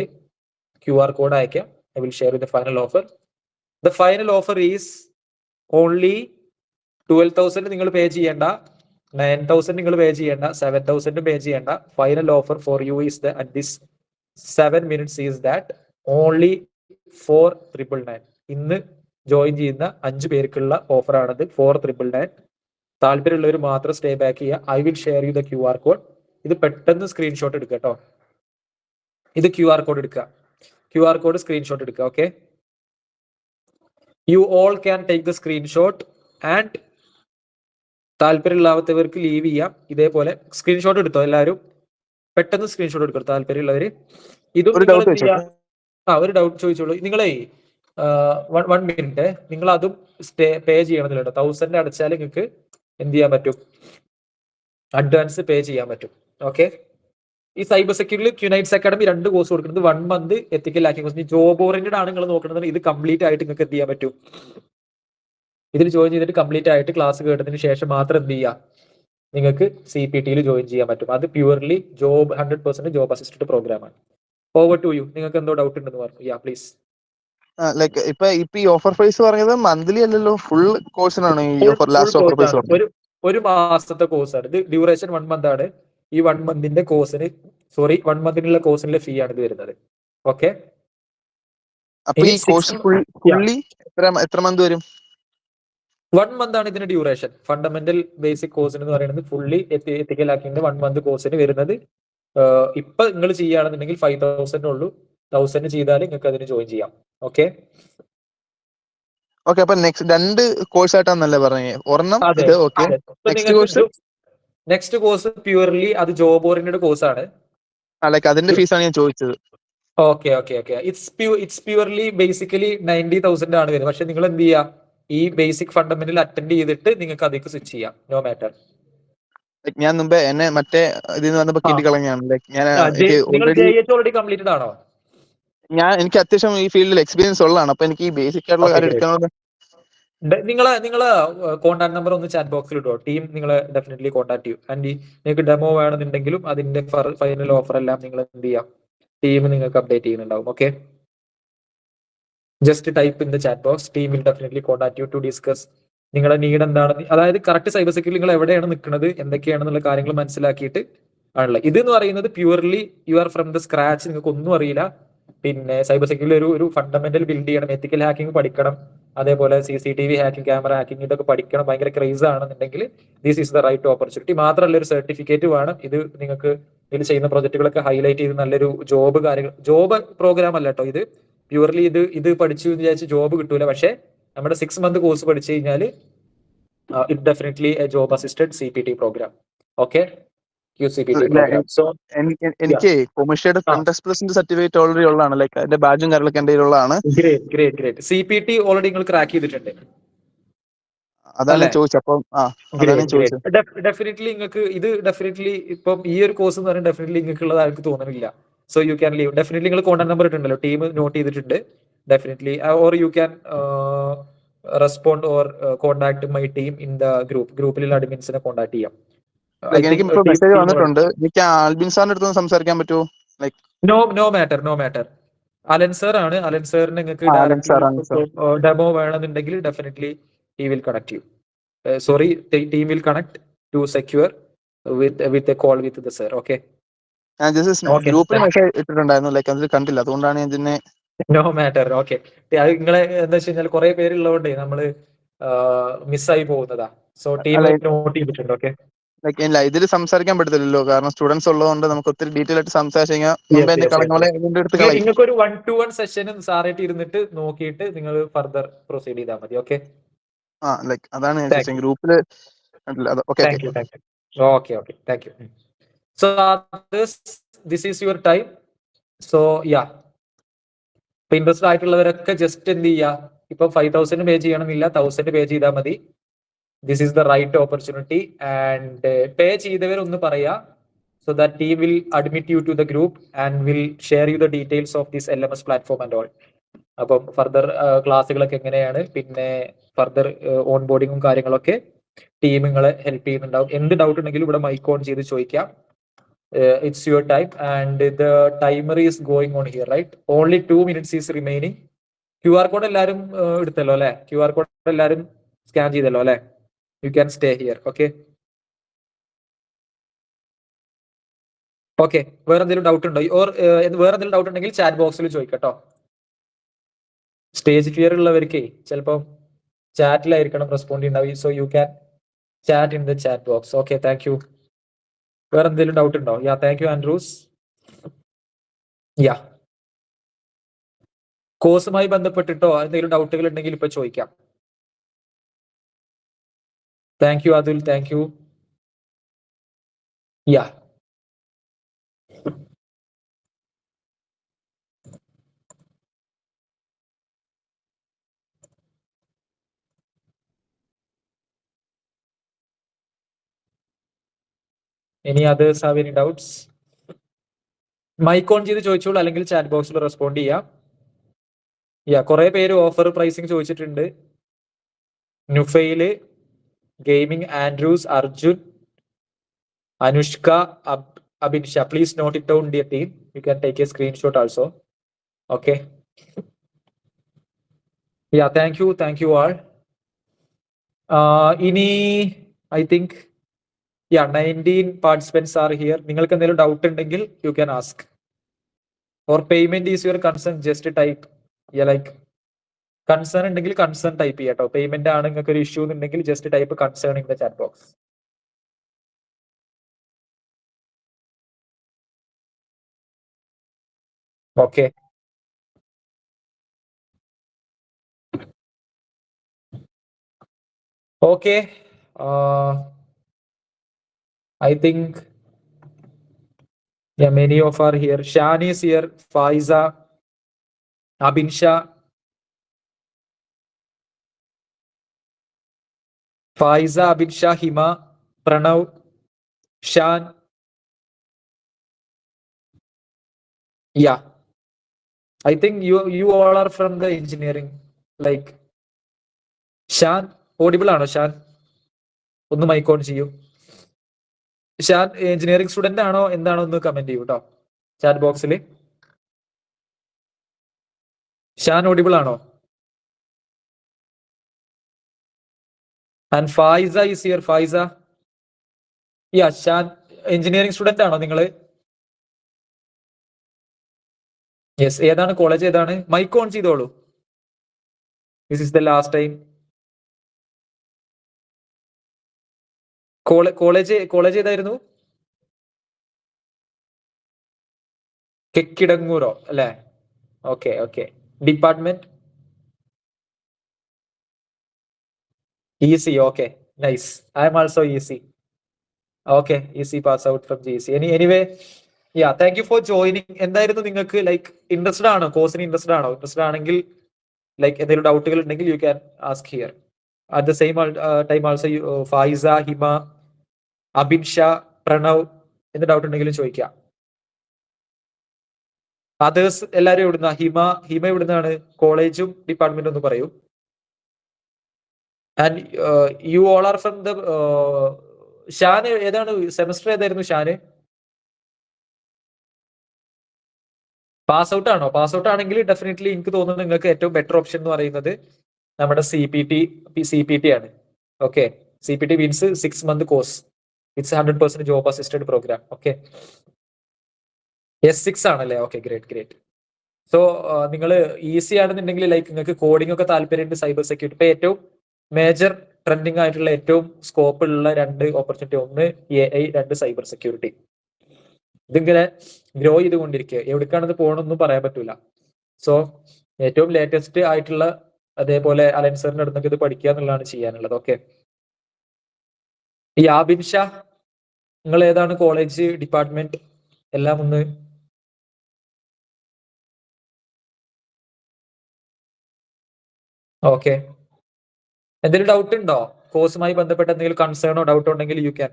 QR കോഡ് അയക്കാം. I will share the final offer. The final offer is only 12,000 നിങ്ങൾ പേ ചെയ്യേണ്ട, 9,000 നിങ്ങൾ പേ ചെയ്യേണ്ട, 7,000 പേ ചെയ്യേണ്ട. Final offer for you is the at this 7 minutes is that only 4,999. ഇന്ന് join ചെയ്യുന്ന 5 പേർക്കുള്ള ഓഫറാണത്. 4,999. താല്പര്യമുള്ളവർ മാത്രം സ്റ്റേ ബാക്ക് ചെയ്യുക. I will share you the QR code. ഇത് പെട്ടെന്ന് സ്ക്രീൻഷോട്ട് എടുക്കുക കേട്ടോ. ഇത് QR കോഡ് എടുക്കുക, QR കോഡ് സ്ക്രീൻഷോട്ട് എടുക്കുക. Okay, you all can take the screenshot and താല്പര്യമില്ലാത്തവർക്ക് ലീവ് ചെയ്യാം. ഇതേപോലെ സ്ക്രീൻഷോട്ട് എടുത്തോ എല്ലാവരും, പെട്ടെന്ന് സ്ക്രീൻഷോട്ട് എടുക്കുക താല്പര്യമുള്ളവർ. ഇതും ഒരു ഡൗട്ട് ചോദിച്ചോട്ടെ? ഒരു ഡൗട്ട് ചോദിച്ചോളൂ. നിങ്ങളെ 1 minute, നിങ്ങൾ അതും പേ ചെയ്യണമെന്നില്ല കേട്ടോ. 1,000 അടച്ചാൽ നിങ്ങൾക്ക് എന്ത് ചെയ്യാൻ പറ്റും, അഡ്വാൻസ് പേ ചെയ്യാൻ പറ്റും. ഓക്കെ, ഈ സൈബർ സെക്യൂരിറ്റി ക്യുനൈറ്റ്സ് അക്കാഡമി 2 കോഴ്സ് കൊടുക്കുന്നത്. 1 month എത്തിക്കൽ ഹാക്കിംഗ് കോഴ്സ്. ജോബ് ഓറിയന്റഡ് ആണ് നിങ്ങൾ നോക്കുന്നത്, ഇത് കംപ്ലീറ്റ് ആയിട്ട് നിങ്ങൾക്ക് എന്ത് ചെയ്യാൻ പറ്റും, ഇതിൽ ജോയിൻ ചെയ്തിട്ട് കംപ്ലീറ്റ് ആയിട്ട് ക്ലാസ് കേട്ടതിന് ശേഷം മാത്രം എന്ത് ചെയ്യുക, നിങ്ങൾക്ക് CPT-യിൽ ജോയിൻ ചെയ്യാൻ പറ്റും. അത് പ്യുവർലി 100% ജോബ് അസിസ്റ്റഡ് പ്രോഗ്രാം ആണ്. Over to you. നിങ്ങൾക്ക് എന്തോ ഡൗട്ട് ഉണ്ടെന്ന് പറഞ്ഞു. യാ പ്ലീസ്. ലൈക്ക് ഇപ്പൊ ഈ ഓഫർ പ്രൈസ് പറഞ്ഞത് മന്ത്ലി അല്ലല്ലോ, ഫുൾ കോഴ്സിനാണ് ഈ ഓഫർ, ലാസ്റ്റ് ഓഫർ പ്രൈസ് പറഞ്ഞത്? ഒരു മാസത്തെ കോഴ്സാണ് ഇത്. ഡ്യൂറേഷൻ 1 month ആണ്. ഈ 1 monthന്റെ കോഴ്സിന് 1 monthനുള്ള കോഴ്സിനുള്ള ഫീ ആണ് ഇത് വരുന്നത്. ഓക്കെ, അപ്പൊ ഈ കോഴ്സ് ഫുള്ളി എത്ര മന്ത് വരും? 1 month ആണ് ഇതിന്റെ ഡ്യൂറേഷൻ. ഫണ്ടമെന്റൽ ബേസിക് കോഴ്സിന് എന്ന് പറയുന്നത് ഫുള്ളി എത്തിക്കൽ ഹാക്കിംഗിന്റെ 1 month കോഴ്സിന് വരുന്നത്. ഇപ്പൊ നിങ്ങൾ ചെയ്യുകയാണെന്നുണ്ടെങ്കിൽ 5,000 ഉള്ളൂ. 1,000 ചെയ്താൽ നിങ്ങൾക്ക് അതിന് ജോയിൻ ചെയ്യാം. ഓക്കെ, അപ്പൊ നെക്സ്റ്റ് 2 കോഴ്സ് ആയിട്ടാന്നല്ലേ പറഞ്ഞത്? ഒരെണ്ണം ഇത്. ഓക്കെ, നെക്സ്റ്റ് കോഴ്സ് പ്യൂർലി അത് ജോബ് ഓറിയന്റഡ് കോഴ്സ് ആണ്. ലൈക്ക് അതിന്റെ ഫീസാണ് ഞാൻ ചോദിച്ചത്. ഓക്കെ, ഇറ്റ്സ് പ്യൂർലി ബേസിക്കലി 90,000 ആണ് വരുന്നത്. പക്ഷെ നിങ്ങൾ എന്ത് ചെയ്യുക, ഈ ബേസിക് ഫണ്ടമെന്റൽ അറ്റൻഡ് ചെയ്തിട്ട് നിങ്ങൾക്ക് അതിലേക്ക് സ്വിച്ച് ചെയ്യാം. No matter. ഞാൻ മുമ്പേ എന്നെ മറ്റേ ഇതിൽ വന്നപ്പോ കിട്ടിക്കളഞ്ഞാണ്. ലൈക്ക് ഞാൻ ഓൾറെഡി കംപ്ലീറ്റഡ് ആണോ? എനിക്ക് അത്യാവശ്യം ഈ ഫീൽഡിൽ എക്സ്പീരിയൻസ് ഉള്ളതാണ്. അപ്പൊ എനിക്ക് ഈ ബേസിക് ആയിട്ടുള്ള കാര്യം എടുക്കാനുള്ള നിങ്ങളെ കോൺടാക്ട് നമ്പർ ഒന്ന് ചാറ്റ് ബോക്സിൽ ഇട്ടോ. ടീം നിങ്ങളെ ഡെഫിനറ്റ്ലി കോൺടാക്ട് ചെയ്യും. ആൻഡ് നിങ്ങൾക്ക് ഡെമോ വേണമെന്നുണ്ടെങ്കിലും അതിന്റെ ഫൈനൽ ഓഫർ എല്ലാം നിങ്ങൾ എന്ത് ചെയ്യാം, ടീം നിങ്ങൾക്ക് അപ്ഡേറ്റ് ചെയ്യുന്നുണ്ടാവും. Okay, just type in the chat box. Team will definitely contact you to discuss നിങ്ങളുടെ നീഡ് എന്താണെന്ന്. അതായത് കറക്റ്റ് സൈബർ സെക്യൂരിറ്റി നിങ്ങൾ എവിടെയാണ് നിൽക്കുന്നത്, എന്തൊക്കെയാണെന്നുള്ള കാര്യങ്ങൾ മനസ്സിലാക്കിയിട്ട് ആണല്ലോ. ഇതെന്ന് പറയുന്നത് purely you are from the scratch. നിങ്ങൾക്ക് ഒന്നും അറിയില്ല. പിന്നെ സൈബർ സെക്യൂരിറ്റി ഒരു ഫണ്ടമെന്റൽ ബിൽഡ് ചെയ്യണം, എത്തിക്കൽ ഹാക്കിംഗ് പഠിക്കണം, അതേപോലെ CCTV ഹാക്കിംഗ്, ക്യാമറ ഹാക്കിംഗ് ഇതൊക്കെ പഠിക്കണം. ഭയങ്കര ക്രേസ് ആണെന്നുണ്ടെങ്കിൽ this is the right opportunity. മാത്രമല്ല ഒരു സർട്ടിഫിക്കറ്റ് വേണം. ഇത് നിങ്ങൾക്ക് ഇതിൽ ചെയ്യുന്ന പ്രൊജക്ടുകളൊക്കെ ഹൈലൈറ്റ് ചെയ്ത് നല്ലൊരു ജോബ് പ്രോഗ്രാം അല്ല കേട്ടോ ഇത്. പ്യൂർലി ഇത് പഠിച്ചു എന്ന് വിചാരിച്ച് ജോബ് കിട്ടൂല. പക്ഷെ നമ്മുടെ 6 month കോഴ്സ് പഠിച്ചു കഴിഞ്ഞാൽ it definitely a job assisted CPT programme. Okay, QCPT programme. So എനിക്ക് കൊമേഴ്ഷ്യയുടെ ഫ്രണ്ട് എക്സ്പ്രസിന്റെ സർട്ടിഫിക്കറ്റ് ഓൾറെഡി ഉള്ളതാണ്. ലൈക്ക് അതിന്റെ ബാഡ്ജും കാര്യങ്ങളൊക്കെ എന്റെ കയ്യിലുള്ളതാണ്. ഗ്രേറ്റ്. CPT ഓൾറെഡി നിങ്ങൾ ക്രാക്ക് ചെയ്തിട്ടുണ്ട്. അതാണ് ചോദിച്ചത്. അപ്പം ഡെഫിനറ്റ്ലി നിങ്ങൾക്ക് ഇത് ഡെഫിനറ്റ്ലി ഇപ്പം ഈ ഒരു കോഴ്സ് എന്ന് പറയുന്നത് ഡെഫിനറ്റ്ലി നിങ്ങൾക്ക് ഉള്ളത് എനിക്ക് തോന്നുന്നില്ല. So you can leave. Definitely നിങ്ങൾ കോൺടാക്ട് നമ്പർ ഇട്ടുണ്ടല്ലോ, ടീം നോട്ട് ചെയ്തിട്ടുണ്ട്. Definitely or you can respond or contact my team in the ഗ്രൂപ്പിലുള്ള അഡ്മിൻസിനെ കോൺടാക്ട് ചെയ്യാം. എനിക്ക് മെസ്സേജ് വന്നിട്ടുണ്ട്. എനിക്ക് ആൽബിൻ സാറിന്റെ അടുത്ത് സംസാരിക്കാൻ പറ്റുമോ? Like no matter. Alan sir ആണ്. അലൻ സാറിന് നിങ്ങൾക്ക് ഡെമോ വേണമെന്നുണ്ടെങ്കിൽ definitely he will connect you. Team will connect to secure with a call with the sir. Okay. ഞാൻ ഗ്രൂപ്പിൽ മെസ്സേജ് ഇട്ടിട്ടുണ്ടായിരുന്നു. ലൈക്ക് അതിൽ കണ്ടില്ല, അതുകൊണ്ടാണ് ഞാൻ ഇതിനെ. No matter. ഓക്കെ, അത് നിങ്ങളെ എന്താ വെച്ച് കഴിഞ്ഞാൽ കുറെ പേരുള്ളതുകൊണ്ട് നമ്മള് മിസ്സായി പോകുന്നതാ. സോ ടീം നോട്ട് ചെയ്തിട്ടുണ്ട്. ഓക്കെ, ലൈക്ക് ഇല്ല, ഇതിൽ സംസാരിക്കാൻ പറ്റത്തില്ലല്ലോ, കാരണം സ്റ്റുഡൻസ് ഉള്ളതുകൊണ്ട് നമുക്ക് ഒത്തിരി ഡീറ്റെയിൽ ആയിട്ട് സംസാരിച്ചു കഴിഞ്ഞാൽ മുമ്പ് എന്റെ കളങ്ങളെ ഇതിന്റെ അടുത്ത് കളയും. നിങ്ങൾക്ക് ഒരു 1-to-1 സെഷനും സാറായിട്ട് ഇരുന്നിട്ട് നോക്കിയിട്ട് നിങ്ങൾ ഫർദർ പ്രൊസീഡ് ചെയ്താൽ മതി. ഓക്കെ, ലൈക്ക് അതാണ് ഞാൻ ചോദിച്ചത് ഗ്രൂപ്പില്. Okay thank you. Okay, thank you. So this is your time. So yeah, ഇപ്പൊ ഇൻട്രസ്റ്റഡ് ആയിട്ടുള്ളവരൊക്കെ ജസ്റ്റ് എന്ത് ചെയ്യുക, ഇപ്പൊ 5,000 പേ ചെയ്യണമെന്നില്ല, 1,000 പേ ചെയ്താൽ മതി. This is the right opportunity. And pay ചെയ്തവർ ഒന്ന് പറയാ, so that team will admit you to the group and will share you the details of this LMS platform and all. അപ്പം ഫർദർ ക്ലാസ്സുകളൊക്കെ എങ്ങനെയാണ്, പിന്നെ ഫർദർ ഓൺ ബോർഡിങ്ങും കാര്യങ്ങളൊക്കെ team നിങ്ങളെ help ചെയ്യുന്നുണ്ടാവും. എന്ത് ഡൗട്ട് ഉണ്ടെങ്കിലും ഇവിടെ മൈക്ക് ഓൺ ചെയ്ത് ചോദിക്കാം. It's your time and the timer is going on here, right? Only 2 minutes is remaining. QR code എല്ലാരും എടുത്തല്ലോ അല്ലെ? QR code എല്ലാരും സ്കാൻ ചെയ്തല്ലോ അല്ലെ? You can stay here, okay? Okay, വേറെ എന്തെങ്കിലും ഡൗട്ട് ഉണ്ടോ? ഓർ വേറെ എന്തെങ്കിലും ഡൗട്ട് ഉണ്ടെങ്കിൽ ചാറ്റ് ബോക്സിൽ ചോദിക്കട്ടോ. സ്റ്റേജ് ഫിയർ ഉള്ളവർക്ക് ചിലപ്പോൾ ചാറ്റിലായിരിക്കണം റെസ്പോണ്ട് ചെയ്യുന്നുണ്ടാവും. So you can chat in the chat box. Okay, thank you. വേറെ എന്തെങ്കിലും ഡൗട്ട് ഉണ്ടോ? Yeah, thank you Andrews. Yeah, കോഴ്സുമായി ബന്ധപ്പെട്ടിട്ടോ എന്തെങ്കിലും ഡൗട്ടുകൾ ഉണ്ടെങ്കിൽ ഇപ്പൊ ചോദിക്കാം. Thank you Athul, thank you. Yeah, Any others have any doubts? Mic on ചെയ്ത് ചോദിച്ചോളൂ, അല്ലെങ്കിൽ ചാറ്റ് ബോക്സിൽ റെസ്പോണ്ട് ചെയ്യാം. കുറെ പേര് ഓഫർ പ്രൈസിങ് ചോദിച്ചിട്ടുണ്ട്. Nufail, gaming, Andrews, Arjun, Anushka, Abinsha. Please note it down dear team. You can take a screenshot also. Okay, thank you all. ഇനി I think 19 participants are here. നിങ്ങൾക്ക് എന്തെങ്കിലും ഡൗട്ട് ഉണ്ടെങ്കിൽ you can ask. Or payment is your concern, just type. Like concern ഉണ്ടെങ്കിൽ concern type ചെയ്യാട്ടോ. Payment ആണ് നിങ്ങൾക്ക് ഒരു issue ഉണ്ടെങ്കിൽ just type concern in the chat box. Okay, okay. I think many of are here. Shan is here, Faiza, Abinsha, Hima, Pranav, Shan. Yeah, I think you all are from the engineering. Like Shan, audible ആണോ ഷാൻ? ഒന്ന് mic on ചെയ്യൂ. Shaan engineering student ആണോ എന്താണോ ഒന്ന് comment ചെയ്യൂ കേട്ടോ chat ബോക്സിൽ. Shan audible ആണോ? And Faiza is here. Faiza, Shan engineering student ആണോ നിങ്ങള്? യെസ്. ഏതാണ് കോളേജ്, ഏതാണ്? മൈക്ക് ഓൺ ചെയ്തോളൂ. This is the last time. College ഏതായിരുന്നു? കെക്കിടങ്ങൂരോ അല്ലേ? Okay. Department EC. Okay, nice. I am also EC. Okay, EC pass out from GC. Anyway, thank you for joining. എന്തായിരുന്നു നിങ്ങൾക്ക് ലൈക്ക് ഇൻട്രസ്റ്റഡ് ആണോ? കോഴ്സിന് interested ആണോ? Interested ആണെങ്കിൽ ലൈക്ക് എന്തെങ്കിലും ഡൗട്ടുകൾ ഉണ്ടെങ്കിൽ you can ask here. At the same time also Faiza, Hima, Abinsha, Pranav, എന്ത് ഡൗട്ട് ഉണ്ടെങ്കിലും ചോദിക്കാം. അതേഴ്സ് എല്ലാരും എവിടുന്ന? ഹിമ എവിടുന്നാണ്? കോളേജും ഡിപ്പാർട്ട്മെന്റും ഒന്ന് പറയൂ. And you all are from the Shan. ഏതാണ് സെമസ്റ്റർ, ഏതായിരുന്നു ഷാന്? പാസ് ഔട്ട് ആണോ? പാസ് ഔട്ട് ആണെങ്കിൽ ഡെഫിനറ്റ്ലി എനിക്ക് തോന്നുന്നു നിങ്ങൾക്ക് ഏറ്റവും ബെറ്റർ ഓപ്ഷൻ എന്ന് പറയുന്നത് നമ്മുടെ CPT ആണ്. Okay, CPT means 6 month course. It's 100% job assisted programme. Okay, S6 ആണല്ലേ? Okay, great. സോ നിങ്ങൾ ഈസി ആണെന്നുണ്ടെങ്കിൽ ലൈക്ക് നിങ്ങൾക്ക് കോഡിംഗ് ഒക്കെ താല്പര്യമുണ്ട്, സൈബർ സെക്യൂരിറ്റി. ഇപ്പൊ ഏറ്റവും മേജർ ട്രെൻഡിങ് ആയിട്ടുള്ള ഏറ്റവും സ്കോപ്പ് ഉള്ള 2 ഓപ്പർച്യൂണിറ്റി, ഒന്ന് AI, 2 സൈബർ സെക്യൂരിറ്റി. ഇതിങ്ങനെ ഗ്രോ ചെയ്തുകൊണ്ടിരിക്കുക. എവിടേക്കാണിത് പോകണമെന്നും പറയാൻ പറ്റൂല. സോ ഏറ്റവും ലേറ്റസ്റ്റ് ആയിട്ടുള്ള അതേപോലെ അലൻസറിന്റെ അടുത്തൊക്കെ ഇത് പഠിക്കുക എന്നുള്ളതാണ് ചെയ്യാനുള്ളത്. ഓക്കെ, ഈ ആബിൻ ഷാ, നിങ്ങൾ ഏതാണ് കോളേജ്, ഡിപ്പാർട്ട്മെന്റ് എല്ലാം ഒന്ന്? ഓക്കെ, എന്തെങ്കിലും ഡൗട്ട് ഉണ്ടോ? കോഴ്സുമായി ബന്ധപ്പെട്ട എന്തെങ്കിലും കൺസേണോ ഡൗട്ടോ ഉണ്ടെങ്കിൽ you can.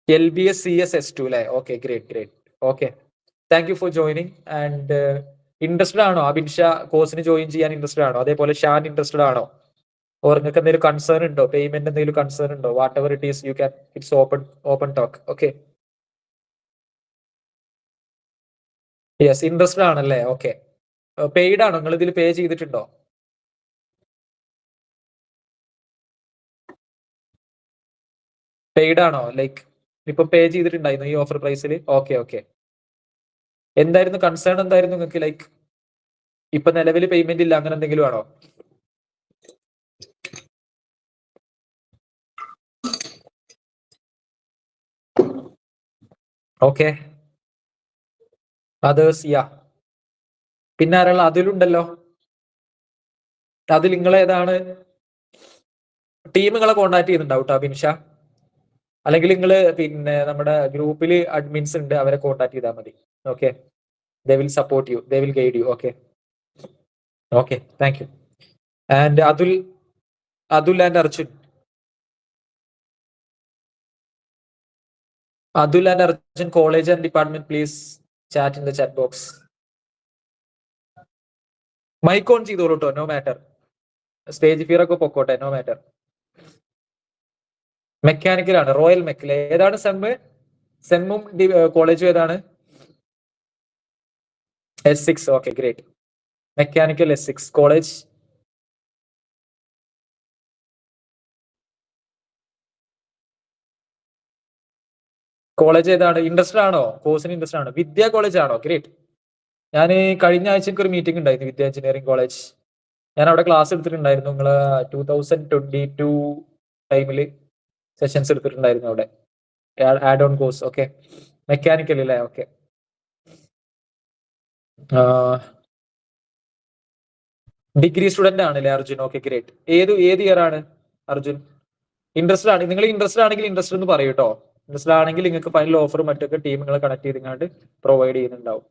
LBS CS S2 അല്ലേ? Okay, great. Okay, thank you for joining. And interested ആണോ അബിൻ ഷാ? കോഴ്സിന് ജോയിൻ ചെയ്യാൻ ഇൻട്രസ്റ്റഡ് ആണോ? അതേപോലെ ഷാൻ ഇൻട്രസ്റ്റഡ് ആണോ? ഓർ നിങ്ങൾക്ക് എന്തെങ്കിലും കൺസേൺ ഉണ്ടോ? പേയ്മെന്റ് എന്തെങ്കിലും കൺസേൺ ഉണ്ടോ? What ever it is you can, it's open talk. Okay, yes, interested ആണല്ലേ? ഓക്കെ, പെയ്ഡ് ആണോ? നിങ്ങൾ ഇതിൽ പേ ചെയ്തിട്ടുണ്ടോ? പെയ്ഡ് ആണോ? ലൈക്ക് ഇപ്പൊ പേ ചെയ്തിട്ടുണ്ടായിരുന്നു ഈ ഓഫർ പ്രൈസിൽ? ഓക്കെ. എന്തായിരുന്നു കൺസേൺ? എന്തായിരുന്നു നിങ്ങൾക്ക്? ലൈക്ക് ഇപ്പൊ നിലവിൽ പേയ്മെന്റ് ഇല്ല, അങ്ങനെ എന്തെങ്കിലും ആണോ? ഓക്കെ, അതേഴ്സ്, യാ. പിന്നെ ആരാള്? അതിലുണ്ടല്ലോ. അതിൽ നിങ്ങളേതാണ് ടീമുകളെ കോണ്ടാക്ട് ചെയ്യുന്നുണ്ടാവും കേട്ടോ അബിൻ ഷാ. അല്ലെങ്കിൽ നിങ്ങൾ പിന്നെ നമ്മുടെ ഗ്രൂപ്പിൽ അഡ്മിൻസ് ഉണ്ട്, അവരെ കോണ്ടാക്ട് ചെയ്താൽ മതി. Okay, they will support you, they will guide you. Okay, thank you. And Athul and Arjun. Athul and Arjun, college and department, please chat in the chat box. Mic on ചെയ്തോളൂ കേട്ടോ, നോ മാറ്റർ. സ്റ്റേജ് ഫിയർ ഒക്കെ പൊക്കോട്ടെ, no matter. മെക്കാനിക്കലാണ്, royal മെക്കിൽ. ഏതാണ് സെമ്മും കോളേജും ഏതാണ്? S6. Okay, great. Mechanical S6 college. College ഏതാണ്? ഇൻട്രസ്റ്റഡ് ആണോ? കോഴ്സിന് ഇൻട്രസ്റ്റഡ് ആണോ? വിദ്യ കോളേജ് ആണോ? ഗ്രേറ്റ്. ഞാൻ കഴിഞ്ഞ ആഴ്ച എനിക്ക് ഒരു മീറ്റിംഗ് ഉണ്ടായിരുന്നു, വിദ്യ എഞ്ചിനീയറിംഗ് കോളേജ്. ഞാൻ അവിടെ ക്ലാസ് എടുത്തിട്ടുണ്ടായിരുന്നു. നിങ്ങൾ 2022 ടൈമിൽ സെഷൻസ് എടുത്തിട്ടുണ്ടായിരുന്നു അവിടെ, add on course. Okay, mechanical അല്ലേ? ഓക്കെ, ഡിഗ്രി സ്റ്റുഡന്റ് ആണല്ലേ അർജുൻ? Okay, great. ഏത് ഇയർ ആണ് അർജുൻ? ഇൻട്രസ്റ്റഡ് ആണ്? നിങ്ങൾ ഇൻട്രസ്റ്റഡ് ആണെങ്കിൽ ഇൻട്രസ്റ്റഡ് എന്ന് പറയൂ കേട്ടോ. ഇൻട്രസ്റ്റഡ് ആണെങ്കിൽ നിങ്ങൾക്ക് ഫൈനൽ ഓഫറും മറ്റൊക്കെ ടീമുകളെ കണക്ട് ചെയ്തിങ്ങാണ്ട് പ്രൊവൈഡ് ചെയ്യുന്നുണ്ടാവും.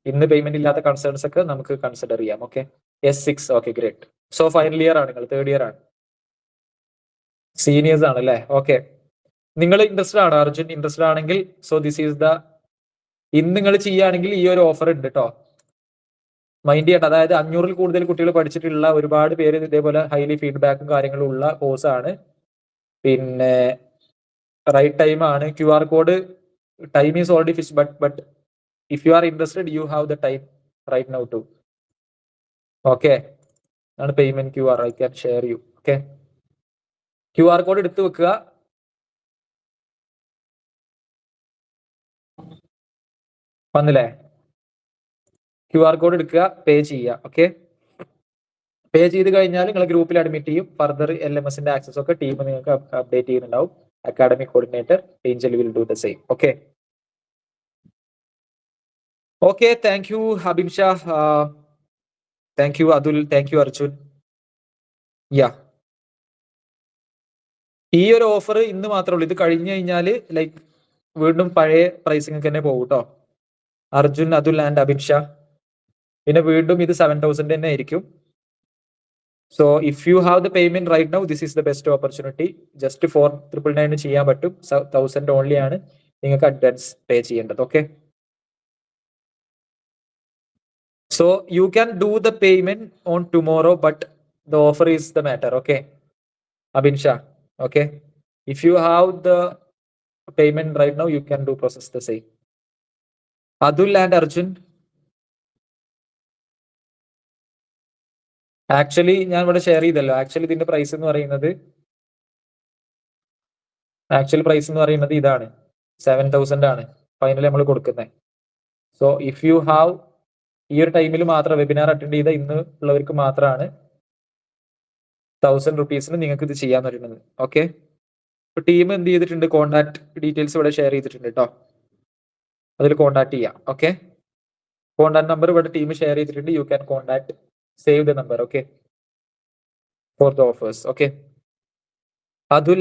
ഇന്ന് പേയ്മെന്റ് ഇല്ലാത്ത കൺസേൺസ് ഒക്കെ നമുക്ക് കൺസിഡർ ചെയ്യാം. Okay, S6. Okay, great. So final year ആണ് നിങ്ങൾ, 3rd ഇയർ ആണ്, സീനിയേഴ്സ് ആണ് അല്ലേ? ഓക്കെ, നിങ്ങൾ ഇൻട്രസ്റ്റഡ് ആണോ അർജുൻ? ഇൻട്രസ്റ്റഡ് ആണെങ്കിൽ സോ ദിസ് ഈസ് ഇന്ന് നിങ്ങൾ ചെയ്യുകയാണെങ്കിൽ ഈ ഒരു ഓഫർ ഉണ്ട് കേട്ടോ, മൈൻഡ് ചെയ്യട്ടെ. അതായത് 500-ൽ കൂടുതൽ കുട്ടികൾ പഠിച്ചിട്ടുള്ള ഒരുപാട് പേര് ഇതേപോലെ ഹൈലി ഫീഡ്ബാക്കും കാര്യങ്ങളും ഉള്ള കോഴ്സാണ്. പിന്നെ റൈറ്റ് ടൈം ആണ്. QR code time is already fixed, but if you are interested you have the time right now too. Okay, ആണ് payment QR. I can share you. Okay, QR code എടുത്തു വെക്കുക. വന്നില്ലേ? QR കോഡ് എടുക്കുക, പേ ചെയ്യുക. Okay, പേ ചെയ്ത് കഴിഞ്ഞാൽ നിങ്ങൾ ഗ്രൂപ്പിൽ അഡ്മിറ്റ് ചെയ്യും. ഫർദർ LMSന്റെ ആക്സസ് ഒക്കെ ടീം നിങ്ങൾക്ക് അപ്ഡേറ്റ് ചെയ്യുന്നുണ്ടാവും. Academic coordinator Angel will do the same. Okay, thank you Abinsha, thank you Athul, thank you Arjun. Yeah, ഈ ഒരു ഓഫർ ഇന്ന് മാത്രമേ ഉള്ളൂ. ഇത് കഴിഞ്ഞു കഴിഞ്ഞാൽ ലൈക്ക് വീണ്ടും പഴയ പ്രൈസിംഗ് തന്നെ പോകും കേട്ടോ. അർജുൻ, അതുൽ ആൻഡ് അബിൻ ഷാ. പിന്നെ വീണ്ടും ഇത് 7,000 തന്നെ ആയിരിക്കും. So if you have the payment right now, this is the best opportunity. Just 4,999 ചെയ്യാൻ പറ്റും. 1,000 ഓൺലി ആണ് നിങ്ങൾക്ക് അഡ്വാൻസ് പേ ചെയ്യേണ്ടത്. Okay, so you can do the payment on tomorrow, but the offer is the matter. Okay, Abin Shah. Okay, if you have the payment right now you can do process the same. Athul and Arjun, actually ഞാൻ ഇവിടെ share ചെയ്തല്ലോ. Actually ഇതിന്റെ price എന്ന് പറയുന്നത് ഇതാണ്, 7,000 ആണ് final നമ്മൾ കൊടുക്കുന്നത്. സോ ഇഫ് യു ഹാവ് ഈ ഒരു ടൈമിൽ മാത്രം വെബിനാർ അറ്റൻഡ് ചെയ്ത ഇന്ന് ഉള്ളവർക്ക് മാത്രമാണ് ₹1000 നിങ്ങൾക്ക് ഇത് ചെയ്യാൻ പറ്റുന്നത്. ഓക്കെ, ഇപ്പൊ ടീം എന്ത് ചെയ്തിട്ടുണ്ട്, കോൺടാക്ട് ഡീറ്റെയിൽസ് ഇവിടെ ഷെയർ ചെയ്തിട്ടുണ്ട് കേട്ടോ. അതിൽ കോൺടാക്ട് ചെയ്യാം. ഓക്കെ, കോൺടാക്ട് നമ്പർ ഇവിടെ ടീം ഷെയർ ചെയ്തിട്ടുണ്ട്. You can contact, save the number. Okay, for the offers. Okay, Athul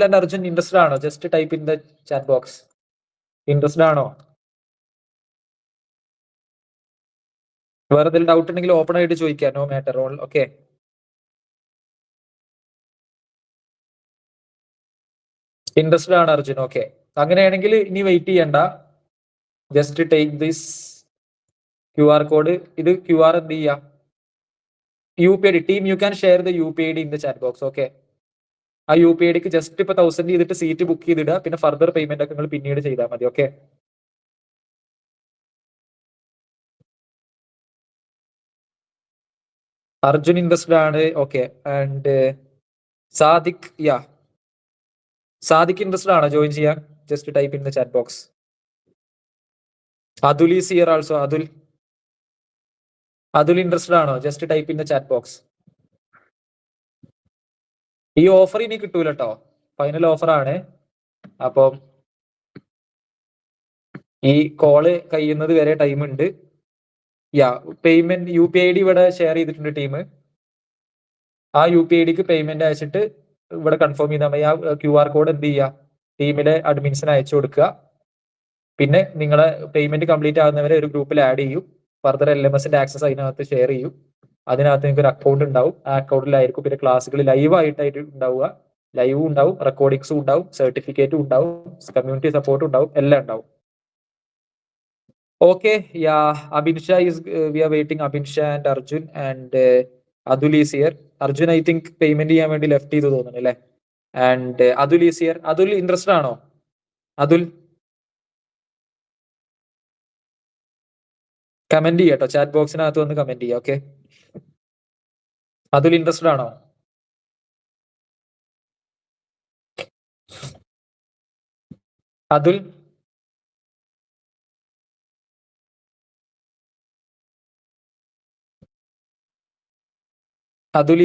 and Arjun interested ആണോ? Just type in the chat box. Interested ആണോ? വേറെ എന്തെങ്കിലും ഡൗട്ട് ഉണ്ടെങ്കിൽ ഓപ്പൺ ആയിട്ട് ചോദിക്കാം. No matter all. Okay, interested ആണ് അർജുൻ. ഓക്കെ, അങ്ങനെയാണെങ്കിൽ ഇനി വെയിറ്റ് ചെയ്യണ്ട. Just take this QR code. ഇത് QR എന്ത് ചെയ്യാം, UPID team you can share the UPID in the chat box. Okay, ആ UPIDക്ക് ജസ്റ്റ് ഇപ്പൊ 1000 ചെയ്തിട്ട് സീറ്റ് ബുക്ക് ചെയ്തിടുക. പിന്നെ ഫർദർ പേയ്മെന്റ് ഒക്കെ നിങ്ങൾ പിന്നീട് ചെയ്താൽ മതി. ഓക്കെ, അർജുൻ ഇൻട്രസ്റ്റഡ് ആണ്. Okay, and Sadiq, Sadiq interested ആണോ ജോയിൻ ചെയ്യാൻ? Just type in the chat box. Athul is here also. Athul interested ആണോ? Just type in the chat box. ഈ ഓഫർ ഇനി കിട്ടൂല കേട്ടോ, ഫൈനൽ ഓഫർ ആണ്. അപ്പം ഈ കോള് കഴിയുന്നത് വരെ ടൈം ഉണ്ട്. പേയ്മെന്റ് UPID ഇവിടെ ഷെയർ ചെയ്തിട്ടുണ്ട് ടീം. ആ UPIDക്ക് പേയ്മെന്റ് അയച്ചിട്ട് ഇവിടെ കൺഫേം ചെയ്താൽ മതി. ആ QR കോഡ് എന്ത് ചെയ്യുക, ടീമിലെ അഡ്മിൻസിന് അയച്ചു കൊടുക്കുക. പിന്നെ നിങ്ങളെ പേയ്മെന്റ് കംപ്ലീറ്റ് ആകുന്നവരെ ഒരു ഗ്രൂപ്പിൽ ആഡ് ചെയ്യും. ഫർദർ LMSന്റെ ആക്സസ് അതിനകത്ത് ഷെയർ ചെയ്യും. അതിനകത്ത് നിങ്ങൾക്ക് ഒരു അക്കൗണ്ട് ഉണ്ടാവും. ആ അക്കൗണ്ടിലായിരിക്കും പിന്നെ ക്ലാസ്സുകൾ ലൈവ് ആയിട്ടായിട്ട് ഉണ്ടാവുക. ലൈവും ഉണ്ടാവും, റെക്കോർഡിങ്സും ഉണ്ടാവും, സർട്ടിഫിക്കറ്റും ഉണ്ടാവും, കമ്മ്യൂണിറ്റി സപ്പോർട്ടും ഉണ്ടാവും, എല്ലാം ഉണ്ടാവും. Okay, Abinsha is we are waiting. Abinsha and Arjun and Athul is here. Arjun I think payment ചെയ്യാൻ വേണ്ടി ലെഫ്റ്റ് ചെയ്ത് തോന്നുന്നു അല്ലേ. And Athul is here. Athul interested ആണോ? അതുൽ കമന്റ് ചെയ്യാട്ടോ, ചാറ്റ് ബോക്സിനകത്ത് വന്ന് കമന്റ് ചെയ്യാം. ഓക്കെ, അതുൽ ഇൻട്രസ്റ്റഡ് ആണോ? Atul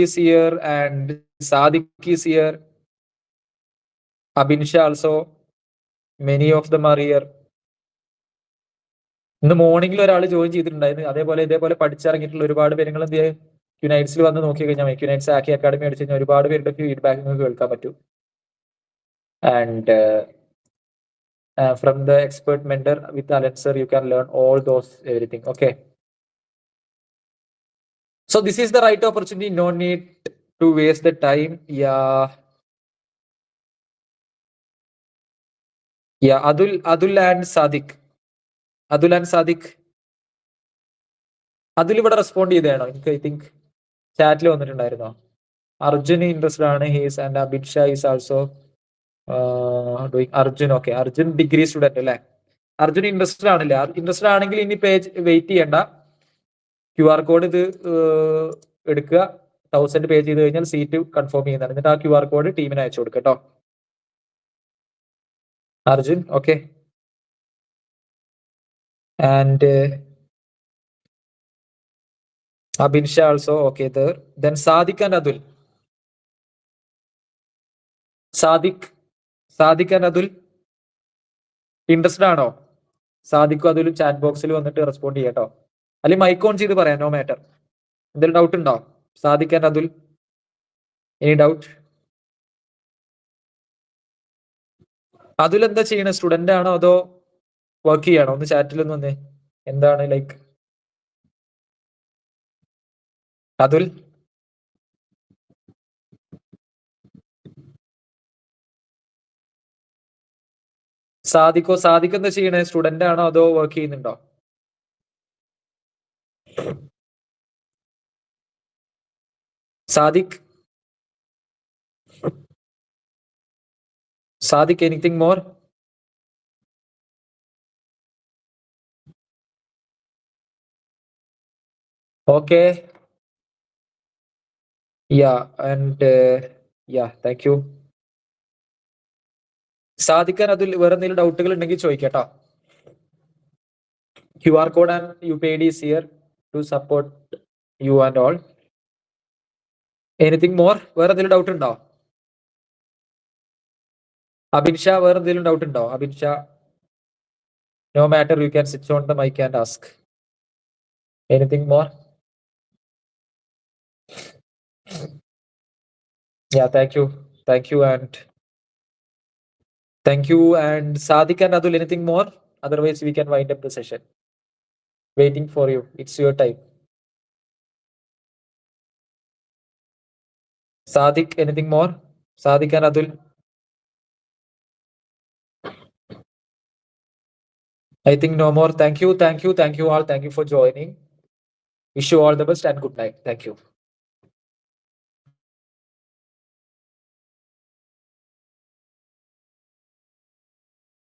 is here and Sadiq is here. Abinsha also. Many of them are here. ഇന്ന് മോർണിംഗിൽ ഒരാൾ ജോയിൻ ചെയ്തിട്ടുണ്ടായിരുന്നു. ഇതേപോലെ പഠിച്ചിറങ്ങിയിട്ടുള്ള ഒരുപാട് പേര് നിങ്ങൾ എന്ത് ചെയ്യുക, ക്യുനൈറ്റ്സിൽ വന്ന് നോക്കി കഴിഞ്ഞാൽ, ക്യുനൈറ്റ്സ് ആക്കി അക്കാഡമി അടിച്ചു കഴിഞ്ഞാൽ ഒരുപാട് പേരുടെ ഫീഡ്ബാക്ക് നിങ്ങൾക്ക് കേൾക്കാൻ പറ്റും. And from the expert mentor with Alan sir you can learn all those everything. Okay, so this is the right opportunity. No need to waste the time. Adul and Sadiq. Athul ഇവിടെ respond ചെയ്തതാണോ? എനിക്ക് I think ചാറ്റിൽ വന്നിട്ടുണ്ടായിരുന്നോ? Arjun interested ആണ്. He's and Abinsha is also doing. Arjun okay, Arjun degree student അല്ലേ. Arjun interested ആണല്ലേ? Interested ആണെങ്കിൽ ഇനി പേജ് വെയിറ്റ് ചെയ്യണ്ട. QR കോഡ് ഇത് എടുക്കുക. 1000 പേ ചെയ്ത് കഴിഞ്ഞാൽ സീറ്റ് കൺഫേം ചെയ്യുന്നതാണ്. എന്നിട്ട് ആ QR കോഡ് ടീമിന് അയച്ചു കൊടുക്കുക കേട്ടോ. Arjun okay, and Abinsha also okay. Then Sadiq and Adul. Sadiq and Adul interested ആണോ? സാദിഖും അതുലും ചാറ്റ് ബോക്സിൽ വന്നിട്ട് റെസ്പോണ്ട് ചെയ്യാട്ടോ. അല്ലെങ്കിൽ മൈക്ക് ഓൺ ചെയ്ത് പറയാം. No matter. എന്തെങ്കിലും ഡൗട്ട് ഉണ്ടോ? Sadiq and Athul, any doubt? Athul എന്താ ചെയ്യണേ? സ്റ്റുഡന്റ് ആണോ അതോ വർക്ക് ചെയ്യാണോ? ഒന്ന് ചാറ്റിൽ ഒന്ന് വന്നേ. എന്താണ് ലൈക്ക് അതുൽ? സാദിഖ് എന്താ ചെയ്യണേ? സ്റ്റുഡന്റ് ആണോ അതോ വർക്ക് ചെയ്യുന്നുണ്ടോ? Sadiq, anything more? Okay. And thank you. Sadiq അതിൽ വേറെ എന്തെങ്കിലും ഡൗട്ടുകൾ ഉണ്ടെങ്കിൽ ചോദിക്കട്ടോ. QR code and UPID is here to support you and all. Anything more? വേറെ എന്തെങ്കിലും ഡൗട്ട് ഉണ്ടോ? അബിൻ ഷാ, വേറെ എന്തെങ്കിലും ഡൗട്ട് ഉണ്ടോ? Abin Shah, no matter, you can switch on the mic and ask. Anything more? Yeah, thank you. Thank you and Sadiq and Adul, anything more? Otherwise, we can wind up the session. Waiting for you. It's your time. Sadiq, anything more? Sadiq and Adul? I think no more. Thank you all. Thank you for joining. Wish you all the best and good night. Thank you.